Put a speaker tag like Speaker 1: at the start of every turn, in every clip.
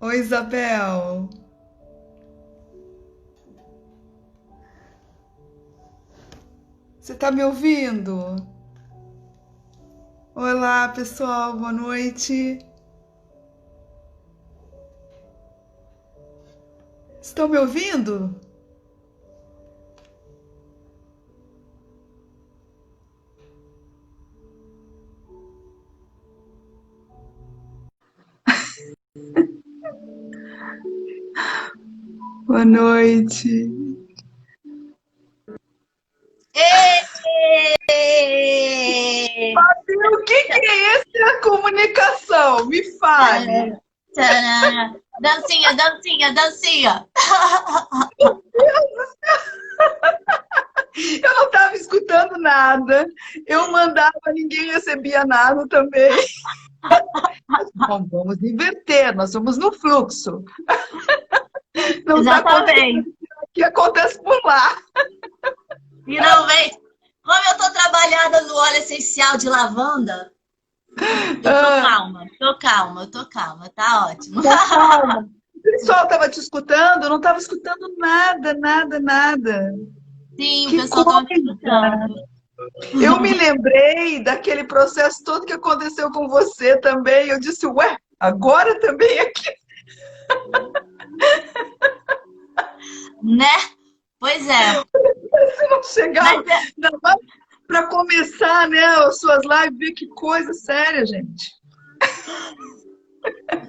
Speaker 1: Oi, Isabel. Você tá me ouvindo? Olá, pessoal, boa noite. Estão me ouvindo? Boa noite.
Speaker 2: Ê!
Speaker 1: E o que é essa comunicação? Me fale.
Speaker 2: Tarará, tarará. Dancinha, dancinha, dancinha.
Speaker 1: Eu não estava escutando nada. Eu mandava, ninguém recebia nada também. Bom, vamos inverter, nós somos no fluxo. Não está acontecendo
Speaker 2: Exatamente.
Speaker 1: aqui, acontece por lá.
Speaker 2: Finalmente. Como eu tô trabalhada no óleo essencial de lavanda, eu tô
Speaker 1: Ah,
Speaker 2: calma, tô calma, eu tô calma, tá ótimo.
Speaker 1: tá calma. O pessoal estava te escutando? Eu não estava escutando nada, nada, nada.
Speaker 2: Sim, o
Speaker 1: Que
Speaker 2: pessoal tava me
Speaker 1: coisa!
Speaker 2: escutando.
Speaker 1: Eu me lembrei daquele processo todo que aconteceu com você também. Eu disse, ué, agora também aqui.
Speaker 2: Né? Pois é.
Speaker 1: Você não chegava.
Speaker 2: Mas é,
Speaker 1: Ainda mais para começar, né, as suas lives, ver que coisa séria, gente.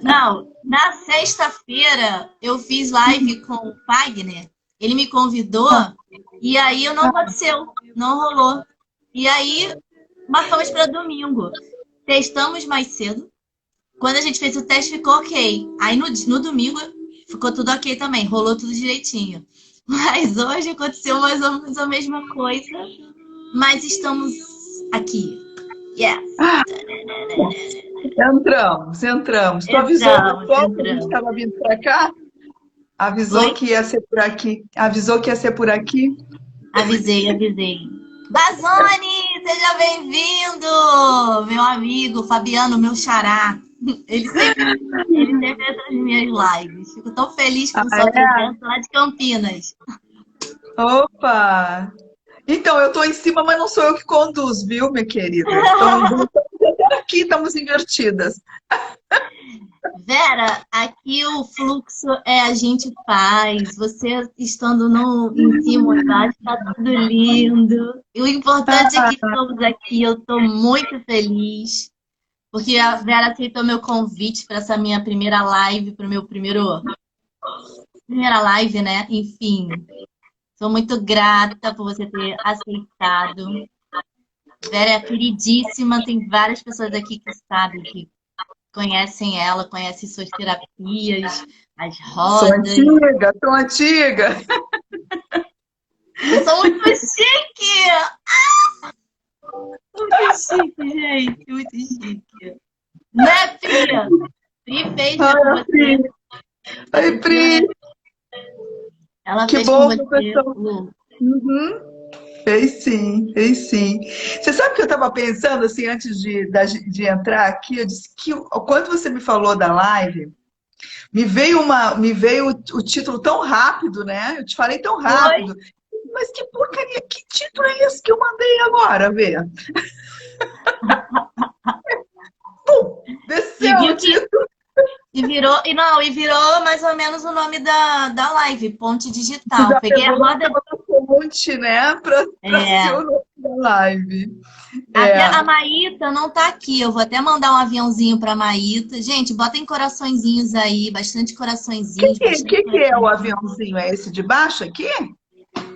Speaker 2: não, na sexta-feira eu fiz live com o Fagner. Ele me convidou e aí não aconteceu, não rolou. E aí marcamos para domingo. Testamos mais cedo. Quando a gente fez o teste, ficou ok. Aí no domingo ficou tudo ok também, rolou tudo direitinho. Mas hoje aconteceu mais ou menos a mesma coisa, mas estamos aqui. Yes.
Speaker 1: Entramos, entramos. Tu avisou o
Speaker 2: Entramos,
Speaker 1: pessoal que a gente
Speaker 2: entramos.
Speaker 1: estava vindo para cá? Avisou
Speaker 2: Oi?
Speaker 1: que ia ser por aqui. Avisou que ia ser por aqui.
Speaker 2: Avisei, avisei. Bazone, seja bem-vindo! Meu amigo Fabiano, meu xará. Ele sempre entra nas minhas lives. Fico tão feliz
Speaker 1: Ah,
Speaker 2: com sua
Speaker 1: é?
Speaker 2: presença lá de Campinas.
Speaker 1: Opa! Então, eu estou em cima, mas não sou eu que conduzo, viu, minha querida? Então, aqui estamos invertidas.
Speaker 2: Vera, aqui o fluxo é a gente faz. Você estando no, em cima ou embaixo, está tudo lindo. E o importante é que estamos aqui. Eu estou muito feliz. Porque a Vera aceitou meu convite para essa minha primeira live, para o meu primeira live, né? Enfim, sou muito grata por você ter aceitado. Vera é queridíssima, tem várias pessoas aqui que sabem, que conhecem ela, conhecem suas terapias, as
Speaker 1: Sou
Speaker 2: rodas.
Speaker 1: antiga, sou antiga.
Speaker 2: Eu sou muito chique! Muito chique, gente, muito chique. Né, Fia? Pri fez
Speaker 1: Ai,
Speaker 2: já com
Speaker 1: a Pri.
Speaker 2: você. A
Speaker 1: Ai, Pri,
Speaker 2: Priscila, né? Ela
Speaker 1: que
Speaker 2: fez com
Speaker 1: bom que o
Speaker 2: você
Speaker 1: pessoal.
Speaker 2: o
Speaker 1: Uhum. Fez sim, fez sim. Você sabe que eu estava pensando assim, antes de entrar aqui, eu disse que quando você me falou da live, me veio o título tão rápido, né? Eu te falei tão
Speaker 2: Oi?
Speaker 1: rápido. Mas que porcaria, que título é esse que eu mandei agora, ver?
Speaker 2: E
Speaker 1: Desceu o
Speaker 2: viu que
Speaker 1: título
Speaker 2: e virou mais ou menos o nome da live, Ponte
Speaker 1: que
Speaker 2: Digital.
Speaker 1: já
Speaker 2: Peguei a
Speaker 1: pegou na
Speaker 2: roda.
Speaker 1: fonte, né? Para ser
Speaker 2: É,
Speaker 1: o nome da live.
Speaker 2: até
Speaker 1: É.
Speaker 2: a Maíta não tá aqui. Eu vou até mandar um aviãozinho pra Maíta. Gente, botem coraçõezinhos aí, bastante coraçõezinhos, bastante
Speaker 1: Que é o
Speaker 2: coraçõezinhos.
Speaker 1: aviãozinho? É esse de baixo aqui?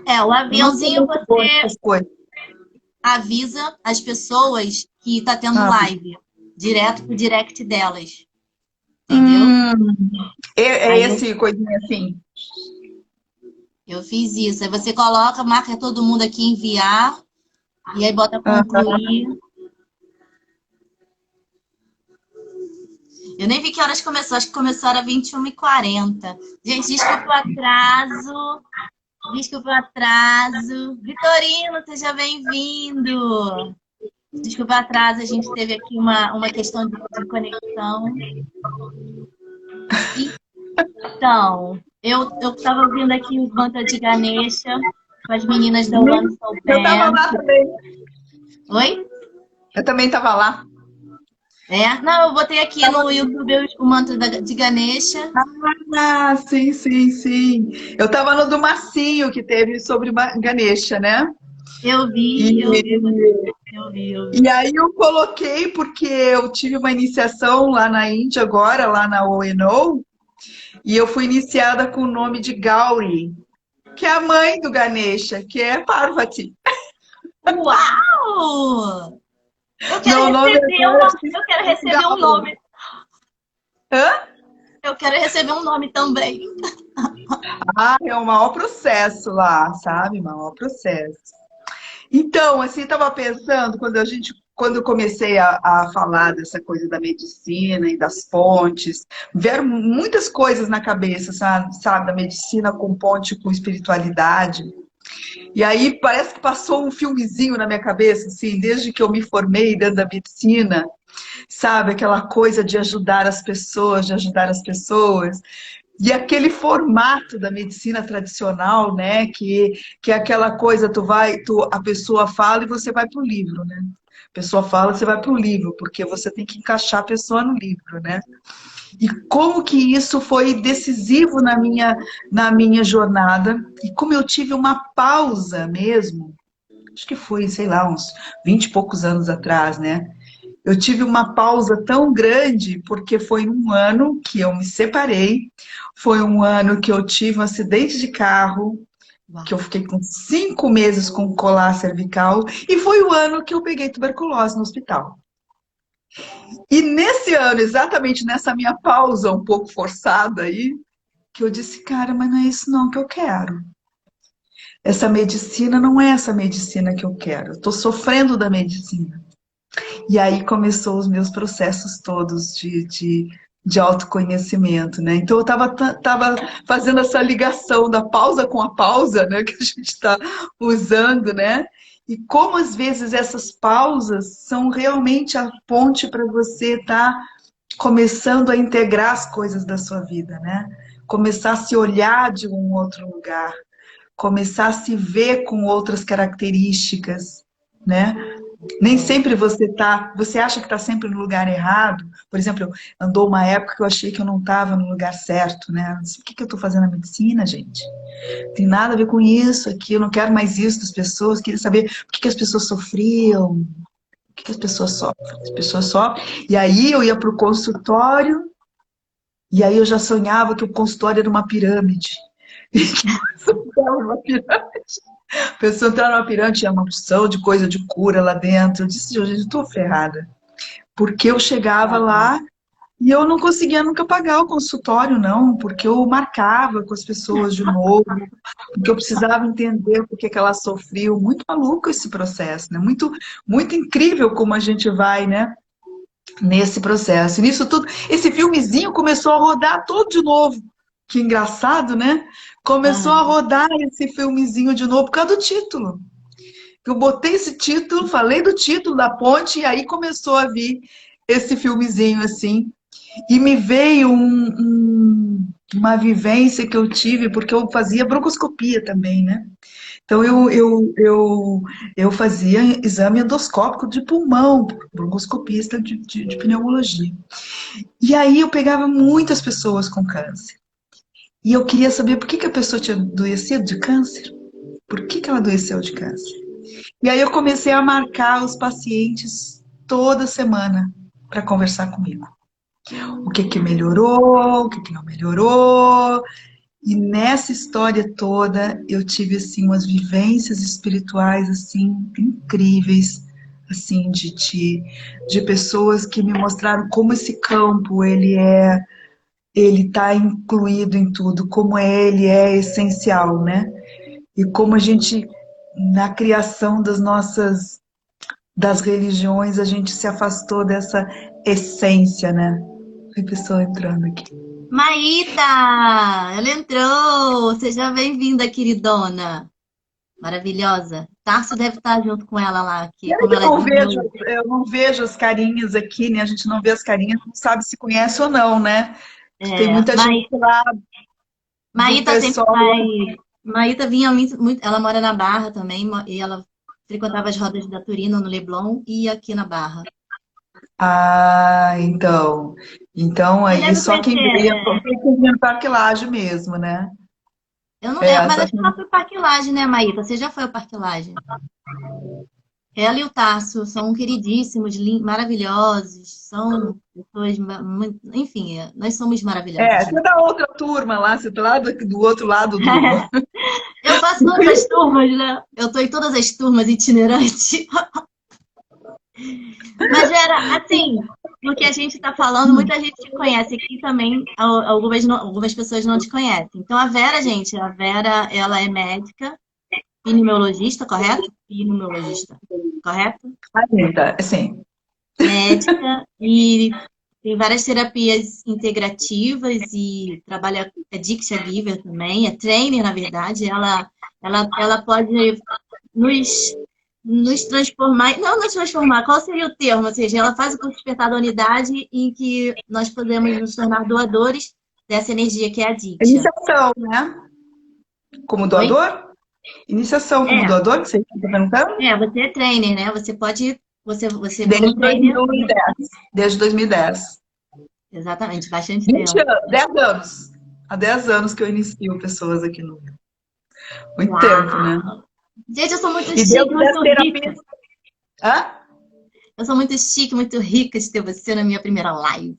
Speaker 2: É, o
Speaker 1: Eu não sou
Speaker 2: aviãozinho
Speaker 1: muito boa
Speaker 2: você
Speaker 1: nessas coisas.
Speaker 2: avisa as pessoas que tá tendo
Speaker 1: Ah.
Speaker 2: live, direto pro direct delas, entendeu?
Speaker 1: Hum, é
Speaker 2: Aí eu,
Speaker 1: esse coisinha assim.
Speaker 2: eu fiz isso. Aí você coloca, marca todo mundo aqui enviar, e aí bota concluir. Eu nem vi que horas começou, acho que começou era 21h40. Gente, desculpa o atraso. Desculpa o atraso. Vitorino, seja bem-vindo. Desculpa o atraso, a gente teve aqui uma questão de conexão. Então, eu tava ouvindo aqui os mantra de Ganesha com as meninas da One Soul
Speaker 1: Eu estava
Speaker 2: Band.
Speaker 1: lá também.
Speaker 2: Oi?
Speaker 1: Eu também estava lá.
Speaker 2: É? Não, eu botei aqui no YouTube o mantra de Ganesha.
Speaker 1: Ah, sim, sim, sim. Eu estava no do Marcinho, que teve sobre Ganesha, né?
Speaker 2: Eu vi, eu vi,
Speaker 1: E,
Speaker 2: eu vi, eu vi.
Speaker 1: e aí eu coloquei, porque eu tive uma iniciação lá na Índia agora, lá na ONO, e eu fui iniciada com o nome de Gauri, que é a mãe do Ganesha, que é Parvati.
Speaker 2: Uau! Eu quero
Speaker 1: Meu nome
Speaker 2: receber
Speaker 1: agora
Speaker 2: uma,
Speaker 1: é
Speaker 2: eu quero receber um
Speaker 1: Gauri.
Speaker 2: nome.
Speaker 1: Hã?
Speaker 2: Eu quero receber um nome também.
Speaker 1: Ah, é o maior processo lá, sabe? O maior processo. Então, assim, estava pensando, quando eu comecei a falar dessa coisa da medicina e das pontes, vieram muitas coisas na cabeça, sabe? Da medicina com ponte com espiritualidade. E aí parece que passou um filmezinho na minha cabeça, assim, desde que eu me formei dentro da medicina, sabe? Aquela coisa de ajudar as pessoas, de ajudar as pessoas. E aquele formato da medicina tradicional, né? Que é aquela coisa, a pessoa fala e você vai para o livro, né? A pessoa fala, você vai para o livro, porque você tem que encaixar a pessoa no livro, né? E como que isso foi decisivo na minha jornada, e como eu tive uma pausa mesmo, acho que foi, sei lá, uns 20 e poucos anos atrás, né? Eu tive uma pausa tão grande porque foi um ano que eu me separei, foi um ano que eu tive um acidente de carro,
Speaker 2: Uau.
Speaker 1: que eu fiquei com 5 meses com colar cervical, e foi o ano que eu peguei tuberculose no hospital. E nesse ano, exatamente nessa minha pausa um pouco forçada aí, que eu disse, cara, mas não é isso não que eu quero. Essa medicina não é essa medicina que eu quero. Eu estou sofrendo da medicina. E aí começou os meus processos todos de autoconhecimento, né? Então eu tava fazendo essa ligação da pausa com a pausa, né? Que a gente está usando, né? E como às vezes essas pausas são realmente a ponte para você estar começando a integrar as coisas da sua vida, né? Começar a se olhar de um outro lugar, começar a se ver com outras características, né? Nem sempre você acha que está sempre no lugar errado. Por exemplo, andou uma época que eu achei que eu não estava no lugar certo, né? O que eu estou fazendo na medicina, gente? Não tem nada a ver com isso aqui, eu não quero mais isso das pessoas, queria saber por que as pessoas sofriam, por que as pessoas sofrem. As pessoas sofrem. E aí eu ia para o consultório, e aí eu já sonhava que o consultório era uma pirâmide. Uma pirâmide. A pessoa entrar numa pirâmide, tinha uma opção de coisa de cura lá dentro. Eu disse, gente, eu estou ferrada. Porque eu chegava lá e eu não conseguia nunca pagar o consultório, não, porque eu marcava com as pessoas de novo, porque eu precisava entender por que que elas sofriam. Muito maluco esse processo, né? Muito, muito incrível como a gente vai, né? Nesse processo. E nisso tudo, esse filmezinho começou a rodar todo de novo. Que engraçado, né? Começou a
Speaker 2: Aham.
Speaker 1: rodar esse filmezinho de novo por causa do título. Eu botei esse título, falei do título da ponte, e aí começou a vir esse filmezinho assim. E me veio uma vivência que eu tive, porque eu fazia broncoscopia também, né? Então eu fazia exame endoscópico de pulmão, broncoscopista de pneumologia. E aí eu pegava muitas pessoas com câncer. E eu queria saber por que que a pessoa tinha adoecido de câncer. Por que que ela adoeceu de câncer? E aí eu comecei a marcar os pacientes toda semana para conversar comigo. O que que melhorou, o que que não melhorou. E nessa história toda eu tive assim umas vivências espirituais assim incríveis, assim de pessoas que me mostraram como esse campo ele está incluído em tudo, como ele é essencial, né? E como a gente na criação das religiões a gente se afastou dessa essência, né? Tem pessoa entrando aqui.
Speaker 2: Maíta, ela entrou. Seja bem-vinda, queridona. Maravilhosa. Tarso deve estar junto com ela lá, que como
Speaker 1: Eu
Speaker 2: ela é
Speaker 1: não
Speaker 2: do
Speaker 1: vejo,
Speaker 2: Rio.
Speaker 1: eu não vejo as carinhas aqui, né? A gente não vê as carinhas, não sabe se conhece ou não, né? Tem muita gente lá do
Speaker 2: Maíta sempre
Speaker 1: pessoal.
Speaker 2: vai. Maíta vinha muito. Ela mora na Barra também, e ela frequentava as rodas da Turina no Leblon e aqui na Barra.
Speaker 1: Ah, então. Então
Speaker 2: Você
Speaker 1: aí
Speaker 2: deve
Speaker 1: só quem
Speaker 2: conhecer.
Speaker 1: veio foi o Parque Lage mesmo, né?
Speaker 2: Eu não lembro,
Speaker 1: É,
Speaker 2: mas
Speaker 1: só
Speaker 2: acho que
Speaker 1: quem...
Speaker 2: ela foi Parque Lage, né, Maíta? Você já foi ao Parque Lage? Ela e o Tarso são queridíssimos, maravilhosos, são pessoas, enfim, nós somos maravilhosos.
Speaker 1: Você é da outra turma lá, você tá lá do outro lado do.
Speaker 2: Eu faço todas as turmas, né? Eu tô em todas as turmas itinerantes. Mas era assim, porque a gente está falando, muita gente te conhece aqui também, algumas pessoas não te conhecem. Então a Vera, gente, a Vera, ela é médica, pneumologista, correto? Pneumologista, correto?
Speaker 1: Ainda, assim.
Speaker 2: Médica e tem várias terapias integrativas e trabalha, é Diksha Giver também, é trainer, na verdade, ela pode nos, nos transformar, não nos transformar, qual seria o termo? Ou seja, ela faz o curso Despertar da Unidade em que nós podemos nos tornar doadores dessa energia que é a Diksha.
Speaker 1: Iniciação, né? Como
Speaker 2: Oi?
Speaker 1: doador? Iniciação como
Speaker 2: É,
Speaker 1: doador, que você está perguntando?
Speaker 2: você é trainer, né? Você pode, você como
Speaker 1: Desde
Speaker 2: trainer,
Speaker 1: 2010. Desde 2010.
Speaker 2: exatamente, bastante
Speaker 1: 20
Speaker 2: tempo.
Speaker 1: anos, 10 anos. Há 10 anos que eu inicio pessoas aqui no Rio. Muito tempo, né?
Speaker 2: Uau! Gente, eu sou muito
Speaker 1: E
Speaker 2: chique,
Speaker 1: dentro das
Speaker 2: muito
Speaker 1: terapias.
Speaker 2: rica.
Speaker 1: Hã?
Speaker 2: Eu sou muito chique, muito rica de ter você na minha primeira live.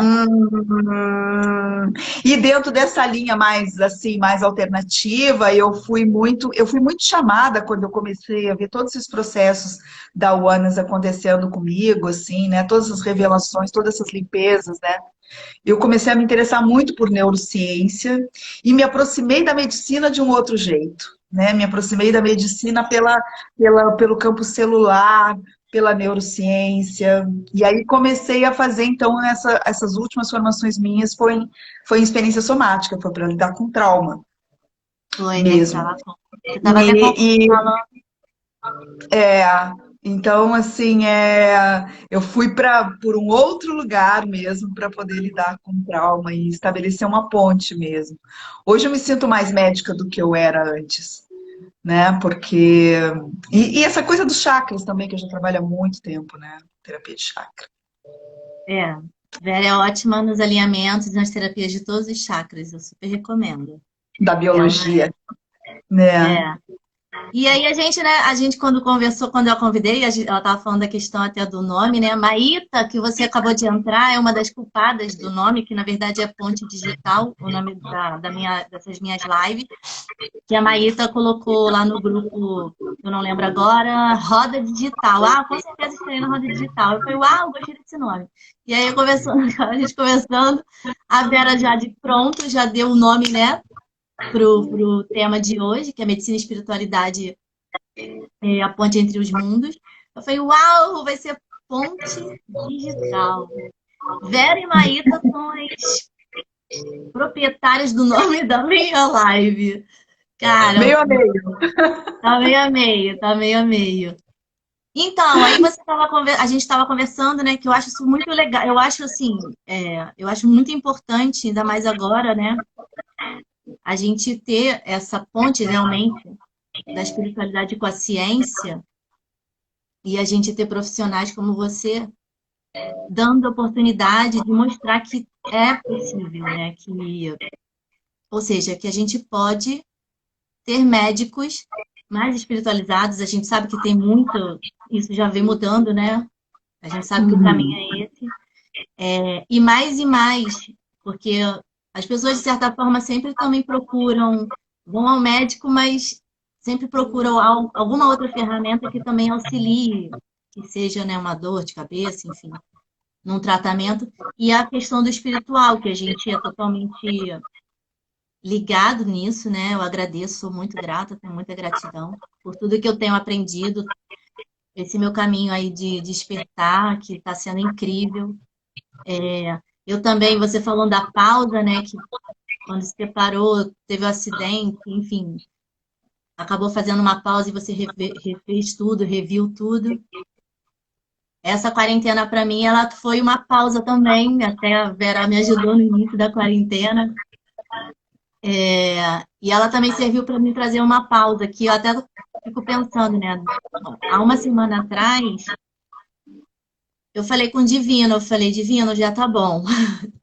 Speaker 1: Hum, e dentro dessa linha mais assim, mais alternativa, eu fui muito chamada quando eu comecei a ver todos esses processos da Uanas acontecendo comigo, assim, né? Todas as revelações, todas essas limpezas, né? Eu comecei a me interessar muito por neurociência e me aproximei da medicina de um outro jeito, né? Me aproximei da medicina pelo campo celular, pela neurociência, e aí comecei a fazer, então, essas últimas formações minhas foi em experiência somática, foi para lidar com trauma
Speaker 2: Foi, né?
Speaker 1: mesmo.
Speaker 2: Você tava até
Speaker 1: E,
Speaker 2: falando.
Speaker 1: É, então, assim, eu fui por um outro lugar mesmo para poder lidar com trauma e estabelecer uma ponte mesmo. Hoje eu me sinto mais médica do que eu era antes, né? Porque. E essa coisa dos chakras também, que eu já trabalho há muito tempo, né? Terapia de chakra.
Speaker 2: É, Vera é ótima nos alinhamentos e nas terapias de todos os chakras. Eu super recomendo.
Speaker 1: Da
Speaker 2: Ela
Speaker 1: biologia, né?
Speaker 2: é. E aí a gente quando conversou, quando eu a convidei, ela estava falando da questão até do nome, né? Maíta, que você acabou de entrar, é uma das culpadas do nome, que na verdade é Ponte Digital, o nome dessas minhas lives, que a Maíta colocou lá no grupo, eu não lembro agora, Roda Digital. Ah, com certeza estarei na Roda Digital. Eu falei, uau, gostei desse nome. E aí, conversando, a gente conversando, a Vera já de pronto, já deu o nome, né? Pro tema de hoje, que é medicina e espiritualidade, a ponte entre os mundos. Eu falei, uau, vai ser ponte digital. Vera e Maíta são as proprietárias do nome da minha live. Cara,
Speaker 1: Meio a meio.
Speaker 2: tá meio a meio, tá meio a meio. Então, aí a gente estava conversando, né, que eu acho isso muito legal. Eu acho assim, eu acho muito importante, ainda mais agora, né, a gente ter essa ponte realmente da espiritualidade com a ciência e a gente ter profissionais como você dando a oportunidade de mostrar que é possível, né? Ou seja, que a gente pode ter médicos mais espiritualizados. A gente sabe que tem muito, isso já vem mudando, né? A gente sabe que o caminho
Speaker 1: Uhum.
Speaker 2: é esse. E mais, porque as pessoas, de certa forma, sempre também procuram, vão ao médico, mas sempre procuram alguma outra ferramenta que também auxilie, que seja, né, uma dor de cabeça, enfim, num tratamento. E a questão do espiritual, que a gente é totalmente ligado nisso, né? Eu agradeço, sou muito grata, tenho muita gratidão por tudo que eu tenho aprendido, esse meu caminho aí de despertar, que está sendo incrível. Eu também, você falando da pausa, né? Que quando se separou, teve um acidente, enfim, acabou fazendo uma pausa e você refez tudo, reviu tudo. essa quarentena para mim, ela foi uma pausa também, até a Vera me ajudou no início da quarentena. E ela também serviu para me trazer uma pausa, que eu até fico pensando, né? Há uma semana atrás, eu falei com o Divino, eu falei, Divino, já tá bom.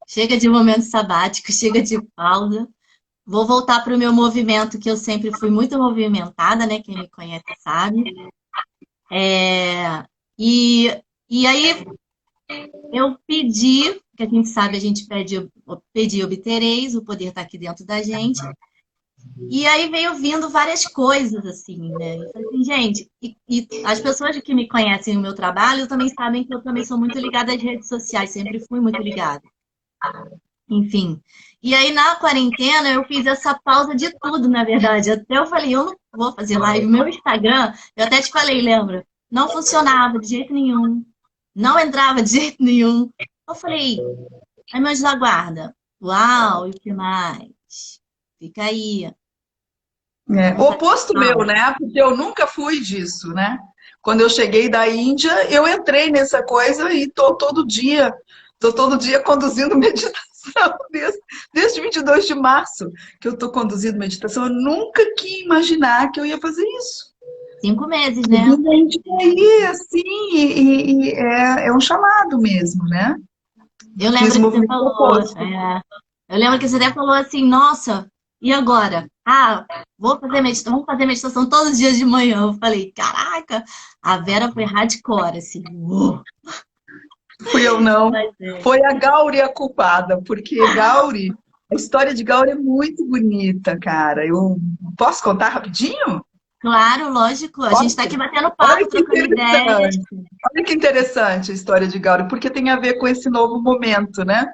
Speaker 2: Chega de momento sabático, chega de pausa. Vou voltar para o meu movimento, que eu sempre fui muito movimentada, né? Quem me conhece sabe. E, e aí eu pedi, que a gente sabe, a gente pede, pedir obtereis, o poder está aqui dentro da gente. E aí veio vindo várias coisas, assim, né? Eu falei assim, gente, e as pessoas que me conhecem no meu trabalho também sabem que eu também sou muito ligada às redes sociais, sempre fui muito ligada. Enfim. E aí, na quarentena, eu fiz essa pausa de tudo, na verdade. Até eu falei, eu não vou fazer live. Meu Instagram, eu até te falei, lembra? Não funcionava de jeito nenhum. Não entrava de jeito nenhum. Eu falei, ai, meu anjo da guarda. Uau, e o que mais? Fica aí. Vamos fazer
Speaker 1: Oposto meu,
Speaker 2: pausa.
Speaker 1: né? Porque eu nunca fui disso, né? Quando eu cheguei da Índia, eu entrei nessa coisa e tô todo dia conduzindo meditação desde 22 de março que eu estou conduzindo meditação. Eu nunca que imaginar que eu ia fazer isso.
Speaker 2: 5 meses,
Speaker 1: E
Speaker 2: né?
Speaker 1: aí, assim, é um chamado mesmo, né?
Speaker 2: Eu
Speaker 1: Fiz
Speaker 2: lembro
Speaker 1: o
Speaker 2: que você
Speaker 1: movimento
Speaker 2: falou.
Speaker 1: oposto.
Speaker 2: Eu lembro que você até falou assim, nossa, e agora? Ah, vamos fazer meditação todos os dias de manhã. Eu falei, caraca, a Vera foi hardcore, assim.
Speaker 1: Fui eu não.
Speaker 2: Mas é.
Speaker 1: Foi a Gauri a culpada, porque Gauri, a história de Gauri é muito bonita, cara. Eu posso contar rapidinho?
Speaker 2: Claro, lógico, a gente tá aqui
Speaker 1: Posso?
Speaker 2: batendo
Speaker 1: Olha
Speaker 2: papo,
Speaker 1: que
Speaker 2: trocando ideias.
Speaker 1: interessante. Olha que interessante a história de Gauri, porque tem a ver com esse novo momento, né?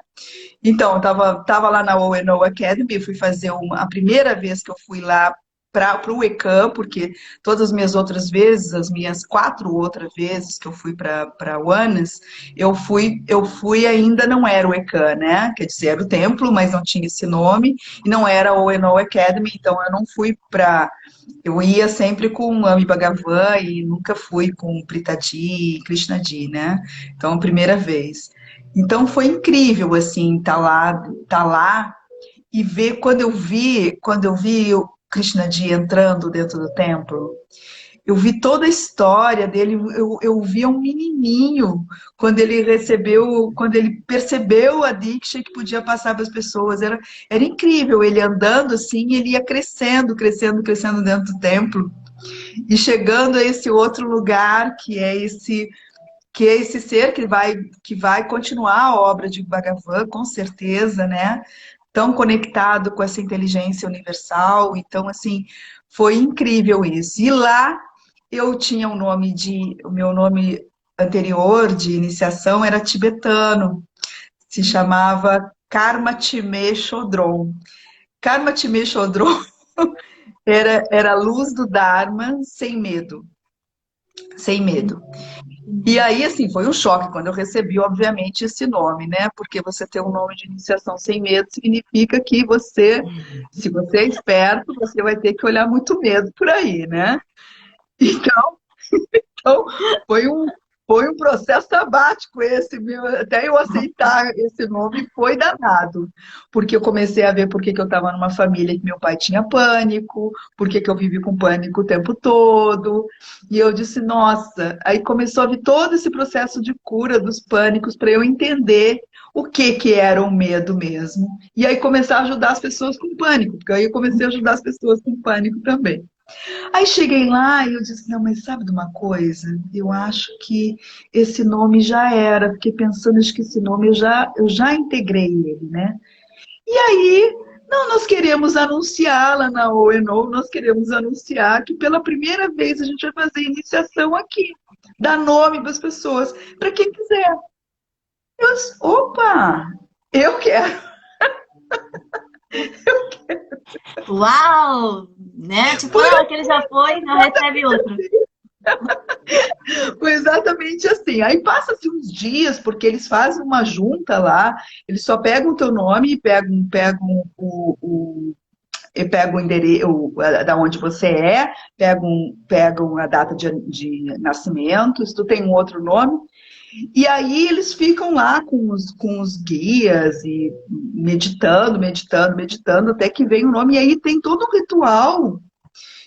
Speaker 1: Então, eu tava lá na ONO Academy, fui fazer a primeira vez que eu fui lá para o ECAM, porque todas as minhas outras vezes, as minhas 4 outras vezes que eu fui para UANAS, eu fui ainda não era o ECAM, né? Quer dizer, era o templo, mas não tinha esse nome, e não era a ONO Academy, então eu não fui para. Eu ia sempre com Ami Bhagavan e nunca fui com Pritaji e Krishnadi, né? Então, a primeira vez. Então foi incrível assim tá lá e ver quando eu vi o Krishnadi entrando dentro do templo, eu vi toda a história dele, eu via um menininho quando ele percebeu a Diksha que podia passar para as pessoas, era incrível, ele andando assim, ele ia crescendo, crescendo, crescendo dentro do templo e chegando a esse outro lugar que é esse ser que vai continuar a obra de Bhagavan, com certeza, né? Tão conectado com essa inteligência universal. Então, assim, foi incrível isso. E lá eu tinha o meu nome anterior de iniciação era tibetano, se chamava Karma Time Chodron. Karma Time Chodron era a luz do Dharma sem medo, sem medo. E aí, assim, foi um choque quando eu recebi, obviamente, esse nome, né? Porque você ter um nome de iniciação sem medo significa que você, se você é esperto, você vai ter que olhar muito medo por aí, né? Então, então foi um processo sabático esse, meu, até eu aceitar esse nome foi danado, porque eu comecei a ver por que que eu estava numa família que meu pai tinha pânico, por que que eu vivi com pânico o tempo todo, e eu disse, nossa, aí começou a vir todo esse processo de cura dos pânicos para eu entender o que que era o medo mesmo, e aí começar a ajudar as pessoas com pânico, porque aí eu comecei a ajudar as pessoas com pânico também. Aí cheguei lá e eu disse, não, mas sabe de uma coisa? Eu acho que esse nome já era, fiquei pensando, acho que esse nome eu já integrei ele, né? E aí, não, nós queremos anunciar lá na ONO, nós queremos anunciar que pela primeira vez a gente vai fazer iniciação aqui, dar nome para as pessoas, para quem quiser. Eu disse, opa, eu quero.
Speaker 2: Uau! Né? Tipo,
Speaker 1: Foi
Speaker 2: ah, aquele já foi, não recebe outro.
Speaker 1: Foi exatamente assim. Aí passa-se uns dias, porque eles fazem uma junta lá, eles só pegam o teu nome e pegam pega o endereço, da onde você é, pegam a data de nascimento, se tu tem um outro nome, e aí eles ficam lá com os guias e meditando, meditando, meditando, até que vem o nome, e aí tem todo o ritual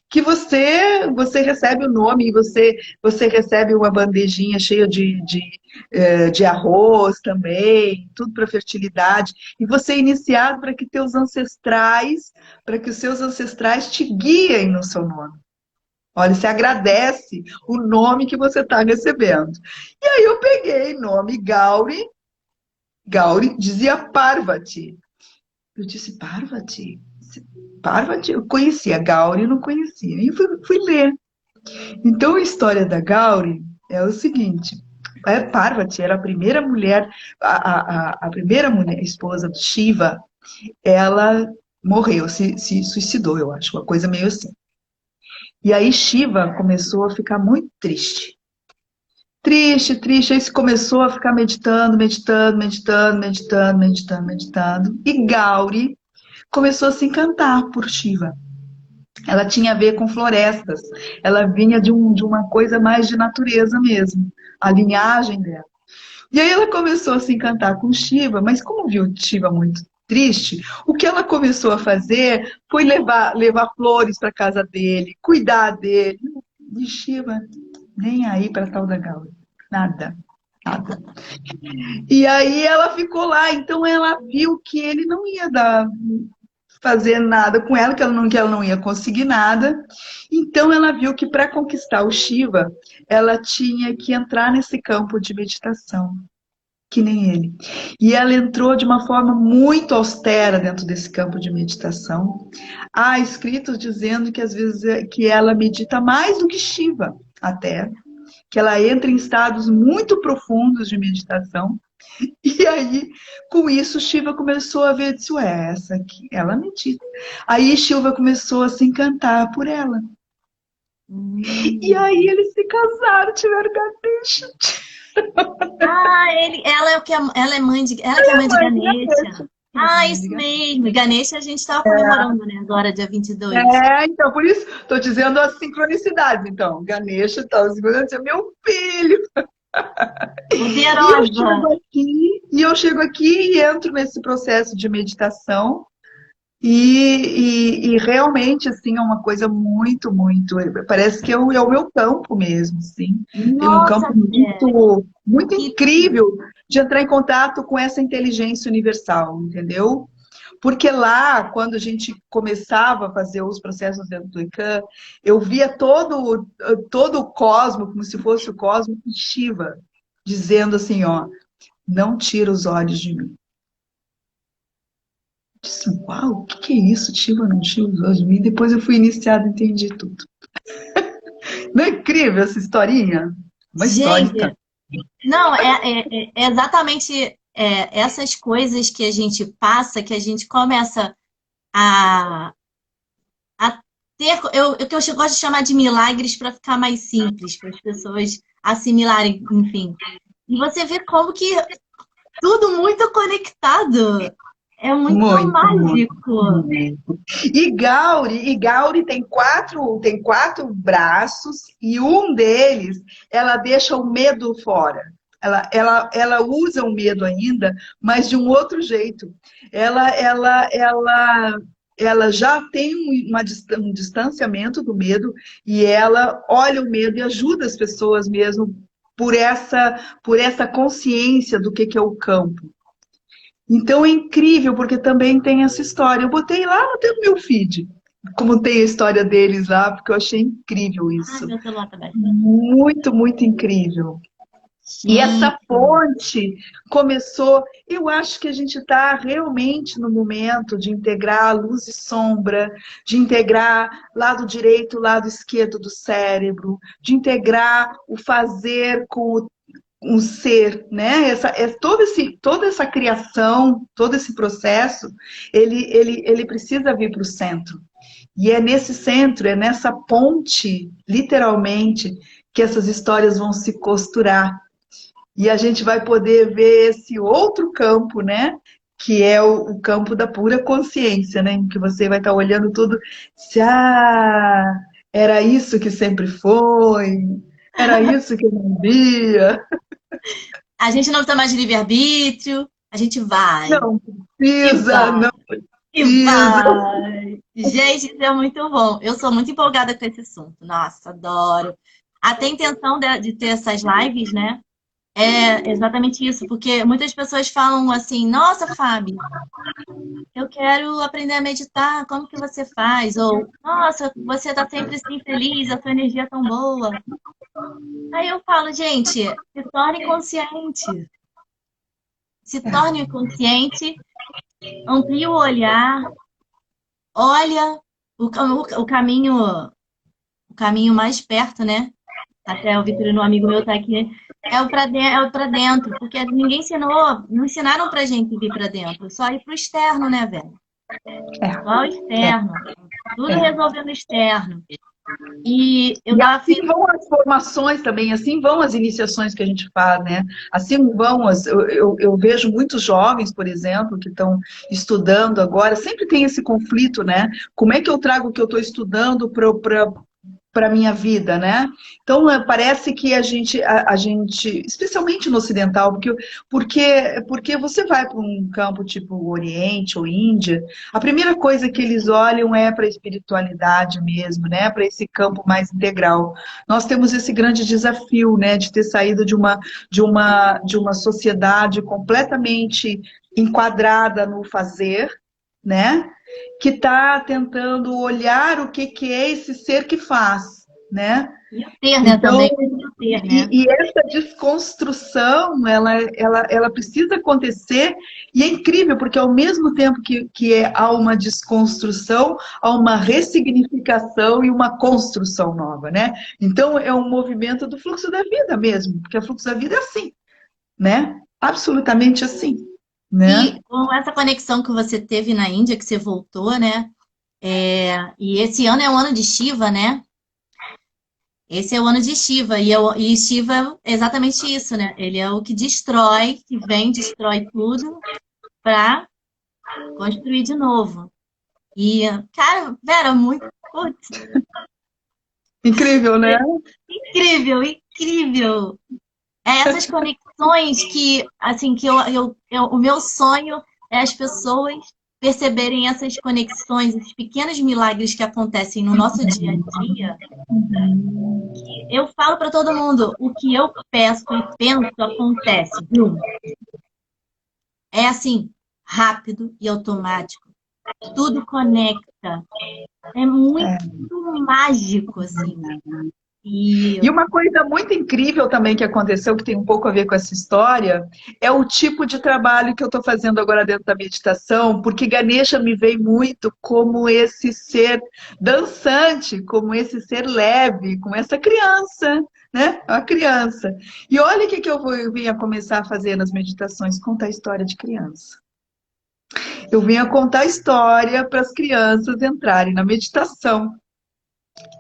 Speaker 1: que você recebe o nome, você recebe uma bandejinha cheia de arroz também, tudo para fertilidade, e você é iniciado para que teus ancestrais, para que os seus ancestrais te guiem no seu nome. Olha, você agradece o nome que você está recebendo. E aí eu peguei nome Gauri, Gauri dizia Parvati. Eu disse, Parvati? Parvati, eu conhecia, Gauri não conhecia. E fui ler. Então, a história da Gauri é o seguinte: a Parvati era a primeira mulher, a primeira mulher, esposa do Shiva, ela morreu, se suicidou, eu acho, uma coisa meio assim. E aí Shiva começou a ficar muito triste. Triste, triste, aí se começou a ficar meditando, meditando, meditando, meditando, meditando, meditando. E Gauri começou a se encantar por Shiva. Ela tinha a ver com florestas, ela vinha de uma coisa mais de natureza mesmo, a linhagem dela. E aí ela começou a se encantar com Shiva, mas como viu Shiva muito triste, o que ela começou a fazer foi levar flores para casa dele, cuidar dele. E Shiva, nem aí para tal da Gauri, nada. Nada. E aí ela ficou lá, então ela viu que ele não ia fazer nada com ela, que ela não ia conseguir nada. Então ela viu que para conquistar o Shiva, ela tinha que entrar nesse campo de meditação, que nem ele. E ela entrou de uma forma muito austera dentro desse campo de meditação. Há escritos dizendo que às vezes que ela medita mais do que Shiva, até, que ela entra em estados muito profundos de meditação. E aí, com isso, Shiva começou a ver, disse, ué, essa aqui, ela medita. Aí Shiva começou a se encantar por ela. E aí eles se casaram, tiveram Ganesha.
Speaker 2: Ela é o que ela é mãe de, ela que é mãe de Ganesha. Isso mesmo. E Ganesha a gente estava comemorando, né? Agora, dia 22.
Speaker 1: Então, por isso, estou dizendo as sincronicidades. Então, Ganesha estava sincronizando, meu filho.
Speaker 2: Poderosa.
Speaker 1: E eu chego aqui e entro nesse processo de meditação e realmente, assim, é uma coisa muito, muito... Parece que é o meu campo mesmo, assim. Tem um campo muito, muito incrível de entrar em contato com essa inteligência universal, entendeu? Porque lá, quando a gente começava a fazer os processos dentro do ICANN, eu via todo o cosmo, como se fosse o cosmo de Shiva, dizendo assim, ó, não tira os olhos de mim. Eu disse, uau, o que é isso? Shiva não tira os olhos de mim. Depois eu fui iniciada e entendi tudo. Não é incrível essa historinha? Uma história.
Speaker 2: Não, é exatamente essas coisas que a gente passa, que a gente começa a ter, que eu gosto de chamar de milagres para ficar mais simples, para as pessoas assimilarem, enfim. E você vê como que tudo muito conectado. É muito mágico.
Speaker 1: Muito. E Gauri tem quatro braços e um deles ela deixa o medo fora. Ela usa o medo ainda, mas de um outro jeito. Ela já tem um distanciamento do medo e ela olha o medo e ajuda as pessoas mesmo por essa consciência do que é o campo. Então é incrível, porque também tem essa história. Eu botei lá no meu feed, como tem a história deles lá, porque eu achei incrível isso.
Speaker 2: Meu celular também.
Speaker 1: Muito, muito incrível. E essa ponte começou, eu acho que a gente está realmente no momento de integrar luz e sombra, de integrar lado direito, lado esquerdo do cérebro, de integrar o fazer com um ser, né? Toda essa criação, todo esse processo, ele precisa vir para o centro. E é nesse centro, é nessa ponte, literalmente, que essas histórias vão se costurar. E a gente vai poder ver esse outro campo, né? que é o campo da pura consciência, né? Em que você vai estar olhando tudo, se, era isso que sempre foi, era isso que eu não via.
Speaker 2: A gente não precisa mais de livre-arbítrio, a gente vai,
Speaker 1: Não
Speaker 2: e
Speaker 1: precisa,
Speaker 2: vai,
Speaker 1: não
Speaker 2: e
Speaker 1: precisa.
Speaker 2: vai. Gente, isso é muito bom. Eu sou muito empolgada com esse assunto. Nossa, adoro. Até a intenção de ter essas lives, né? É exatamente isso, porque muitas pessoas falam assim, nossa, Fábio, eu quero aprender a meditar, como que você faz? Ou, nossa, você tá sempre assim feliz, a sua energia é tão boa. Aí eu falo, gente, se torne consciente, amplie o olhar, olha o caminho mais perto, né? Até o Vitorino, um amigo meu, tá aqui. É o para dentro, porque ninguém ensinou, não ensinaram pra gente vir para dentro, só ir pro externo, né, velho? Só o
Speaker 1: É,
Speaker 2: externo. Tudo
Speaker 1: é.
Speaker 2: resolvendo externo. E eu
Speaker 1: E
Speaker 2: tava
Speaker 1: assim
Speaker 2: vendo.
Speaker 1: vão as formações também, assim vão as iniciações que a gente faz, né? Assim vão eu vejo muitos jovens, por exemplo, que estão estudando agora, sempre tem esse conflito, né? Como é que eu trago o que eu estou estudando para a minha vida, né? Então, parece que a gente, especialmente no ocidental, porque você vai para um campo tipo Oriente ou Índia, a primeira coisa que eles olham é para a espiritualidade mesmo, né? Para esse campo mais integral. Nós temos esse grande desafio, né? De ter saído de uma sociedade completamente enquadrada no fazer, né? Que está tentando olhar o que é esse ser que faz, né?
Speaker 2: E o ter, né,
Speaker 1: Então,
Speaker 2: também. E o ter, né?
Speaker 1: e essa desconstrução, ela precisa acontecer, e é incrível, porque ao mesmo tempo há uma desconstrução, há uma ressignificação e uma construção nova, né? Então, é um movimento do fluxo da vida mesmo, porque o fluxo da vida é assim, né? Absolutamente assim, né?
Speaker 2: E com essa conexão que você teve na Índia, que você voltou, né? E esse ano é o ano de Shiva, né? Esse é o ano de Shiva, e Shiva é exatamente isso, né? Ele é o que destrói, que vem, destrói tudo para construir de novo. E, cara, Vera, muito putz,
Speaker 1: Incrível, né?
Speaker 2: incrível, incrível. É essas conexões que, assim, o meu sonho é as pessoas perceberem essas conexões, esses pequenos milagres que acontecem no nosso dia a dia. Eu falo para todo mundo, o que eu peço e penso acontece. Bum. É assim, rápido e automático. Tudo conecta. É muito mágico, assim. E
Speaker 1: E uma coisa muito incrível também que aconteceu, que tem um pouco a ver com essa história, é o tipo de trabalho que eu estou fazendo agora dentro da meditação, porque Ganesha me veio muito como esse ser dançante, como esse ser leve, como essa criança, né? Uma criança. E olha o que eu vim a começar a fazer nas meditações, contar a história de criança. Eu vim a contar a história para as crianças entrarem na meditação.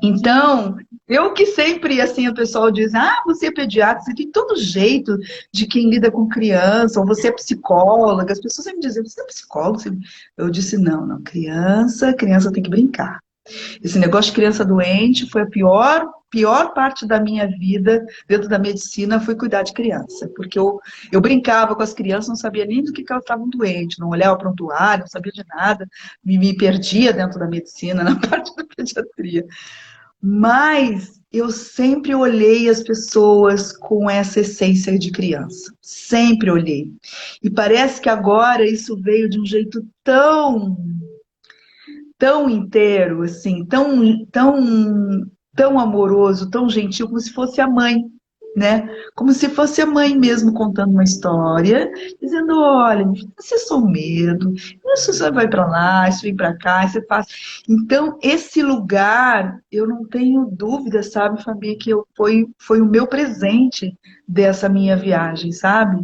Speaker 1: Então, eu que sempre, assim, o pessoal diz, você é pediatra, você tem todo jeito de quem lida com criança, ou você é psicóloga, as pessoas sempre dizem, você é psicóloga? Eu disse, não, criança tem que brincar. Esse negócio de criança doente foi a pior parte da minha vida dentro da medicina, foi cuidar de criança, porque eu brincava com as crianças, não sabia nem do que elas estavam doentes, não olhava para o prontuário, não sabia de nada, me perdia dentro da medicina, na parte da pediatria. Mas eu sempre olhei as pessoas com essa essência de criança. Sempre olhei. E parece que agora isso veio de um jeito tão inteiro, assim, tão amoroso, tão gentil, como se fosse a mãe, né? Como se fosse a mãe mesmo contando uma história, dizendo, olha, você é só medo, isso você vai para lá, isso vem para cá, isso faz. Então, esse lugar, eu não tenho dúvida, sabe, Fabi, que foi o meu presente dessa minha viagem, sabe?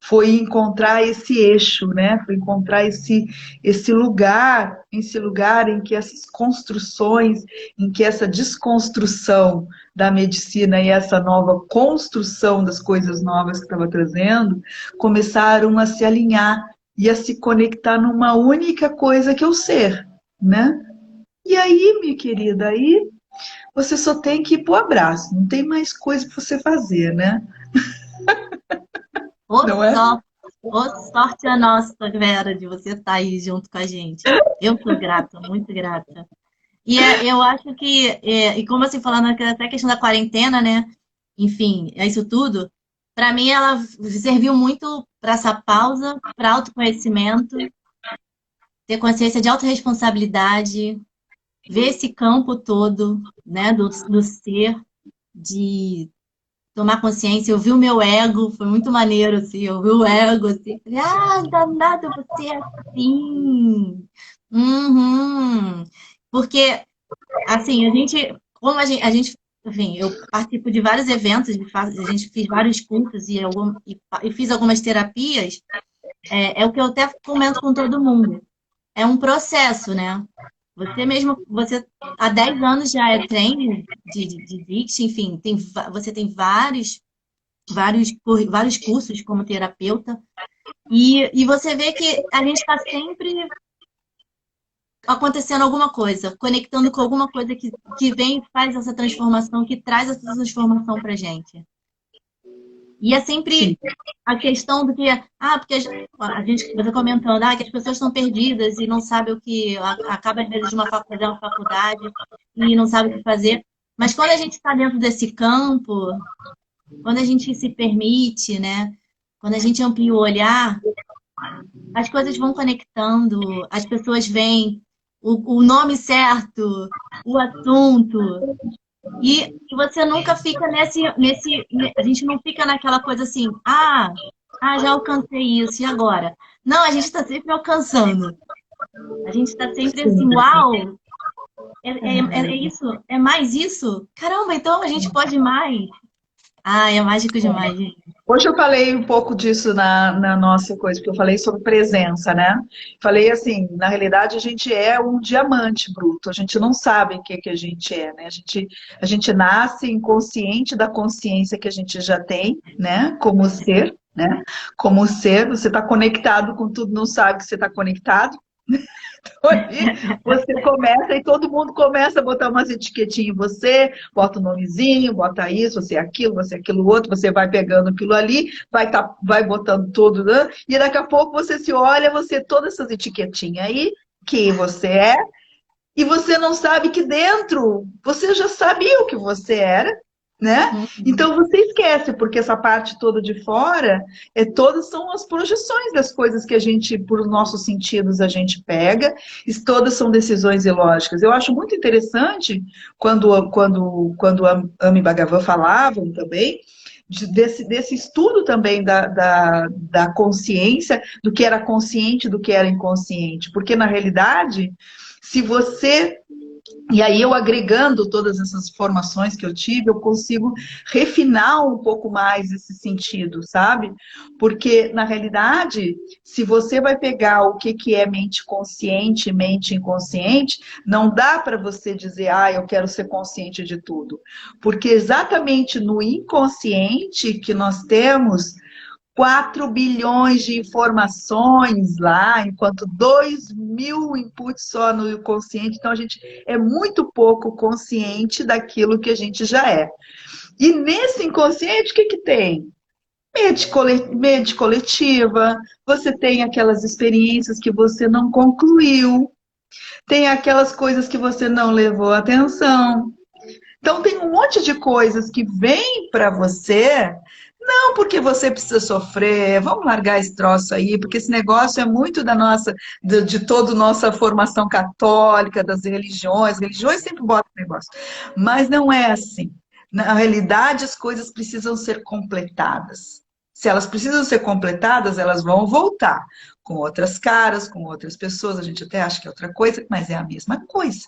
Speaker 1: Foi encontrar esse eixo, né? Foi encontrar esse lugar em que essas construções, em que essa desconstrução da medicina e essa nova construção das coisas novas que estava trazendo, começaram a se alinhar e a se conectar numa única coisa que é o ser, né? E aí, minha querida, aí você só tem que ir pro abraço, não tem mais coisa para você fazer, né?
Speaker 2: Ô,
Speaker 1: Não é?
Speaker 2: sorte, ô, sorte a nossa, Vera, de você estar aí junto com a gente. Eu sou grata, muito grata. Eu acho que, e como assim, falando até a questão da quarentena, né? Enfim, é isso tudo. Para mim, ela serviu muito para essa pausa, para autoconhecimento, ter consciência de autorresponsabilidade, ver esse campo todo, né, do ser, de tomar consciência. Eu vi o meu ego, foi muito maneiro, assim, eu vi o ego, assim, falei, danado, você é assim. Uhum. Porque, assim, a gente, enfim, eu participo de vários eventos, a gente fez vários cursos e fiz algumas terapias, é o que eu até comento com todo mundo. É um processo, né? Você mesmo, você há 10 anos já é trainer de Dixie, enfim, você tem vários cursos como terapeuta, e você vê que a gente está sempre acontecendo alguma coisa, conectando com alguma coisa que vem e faz essa transformação, que traz essa transformação para a gente. E é
Speaker 1: Sim.
Speaker 2: sempre a questão do que, porque você comentando, que as pessoas estão perdidas e não sabem o que, acaba às vezes de uma faculdade e não sabe o que fazer. Mas quando a gente está dentro desse campo, quando a gente se permite, né? Quando a gente amplia o olhar, as coisas vão conectando, as pessoas veem o nome certo, o assunto, e você nunca fica a gente não fica naquela coisa assim, já alcancei isso, e agora? Não, a gente está sempre alcançando. A gente está sempre assim, uau, é isso, é mais isso? Caramba, então a gente pode mais. É mágico demais, gente.
Speaker 1: Hoje eu falei um pouco disso na nossa coisa, porque eu falei sobre presença, né? Falei assim, na realidade a gente é um diamante bruto, a gente não sabe o que a gente é, né? A gente nasce inconsciente da consciência que a gente já tem, né? Como ser, né? Como ser, você está conectado com tudo, não sabe que você está conectado. Aí você começa e todo mundo começa a botar umas etiquetinhas em você, bota o nomezinho, bota isso, você é aquilo outro, você vai pegando aquilo ali, vai botando tudo, né? E daqui a pouco você se olha, você todas essas etiquetinhas aí, que você é, e você não sabe que dentro você já sabia o que você era, né? Então você esquece, porque essa parte toda de fora, todas são as projeções das coisas que a gente, por nossos sentidos, a gente pega, e todas são decisões ilógicas. Eu acho muito interessante quando a Amy Bhagavan falavam também, desse estudo também da consciência, do que era consciente, do que era inconsciente, porque na realidade, se você. E aí eu agregando todas essas informações que eu tive, eu consigo refinar um pouco mais esse sentido, sabe? Porque, na realidade, se você vai pegar o que é mente consciente e mente inconsciente, não dá para você dizer, eu quero ser consciente de tudo. Porque exatamente no inconsciente que nós temos 4 bilhões de informações lá, enquanto 2.000 inputs só no consciente. Então, a gente é muito pouco consciente daquilo que a gente já é. E nesse inconsciente, o que tem? Mente coletiva, você tem aquelas experiências que você não concluiu, tem aquelas coisas que você não levou atenção. Então, tem um monte de coisas que vêm para você. Não porque você precisa sofrer, vamos largar esse troço aí, porque esse negócio é muito de toda a nossa formação católica, das religiões sempre botam negócio, mas não é assim. Na realidade, as coisas precisam ser completadas. Se elas precisam ser completadas, elas vão voltar com outras caras, com outras pessoas, a gente até acha que é outra coisa, mas é a mesma coisa.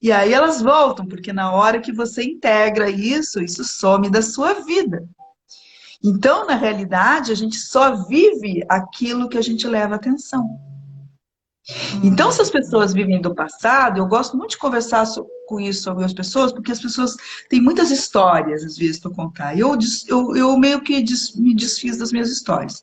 Speaker 1: E aí elas voltam, porque na hora que você integra isso some da sua vida. Então, na realidade, a gente só vive aquilo que a gente leva atenção. Então, se as pessoas vivem do passado, eu gosto muito de conversar com isso sobre as pessoas, porque as pessoas têm muitas histórias, às vezes, para contar. Eu meio que me desfiz das minhas histórias.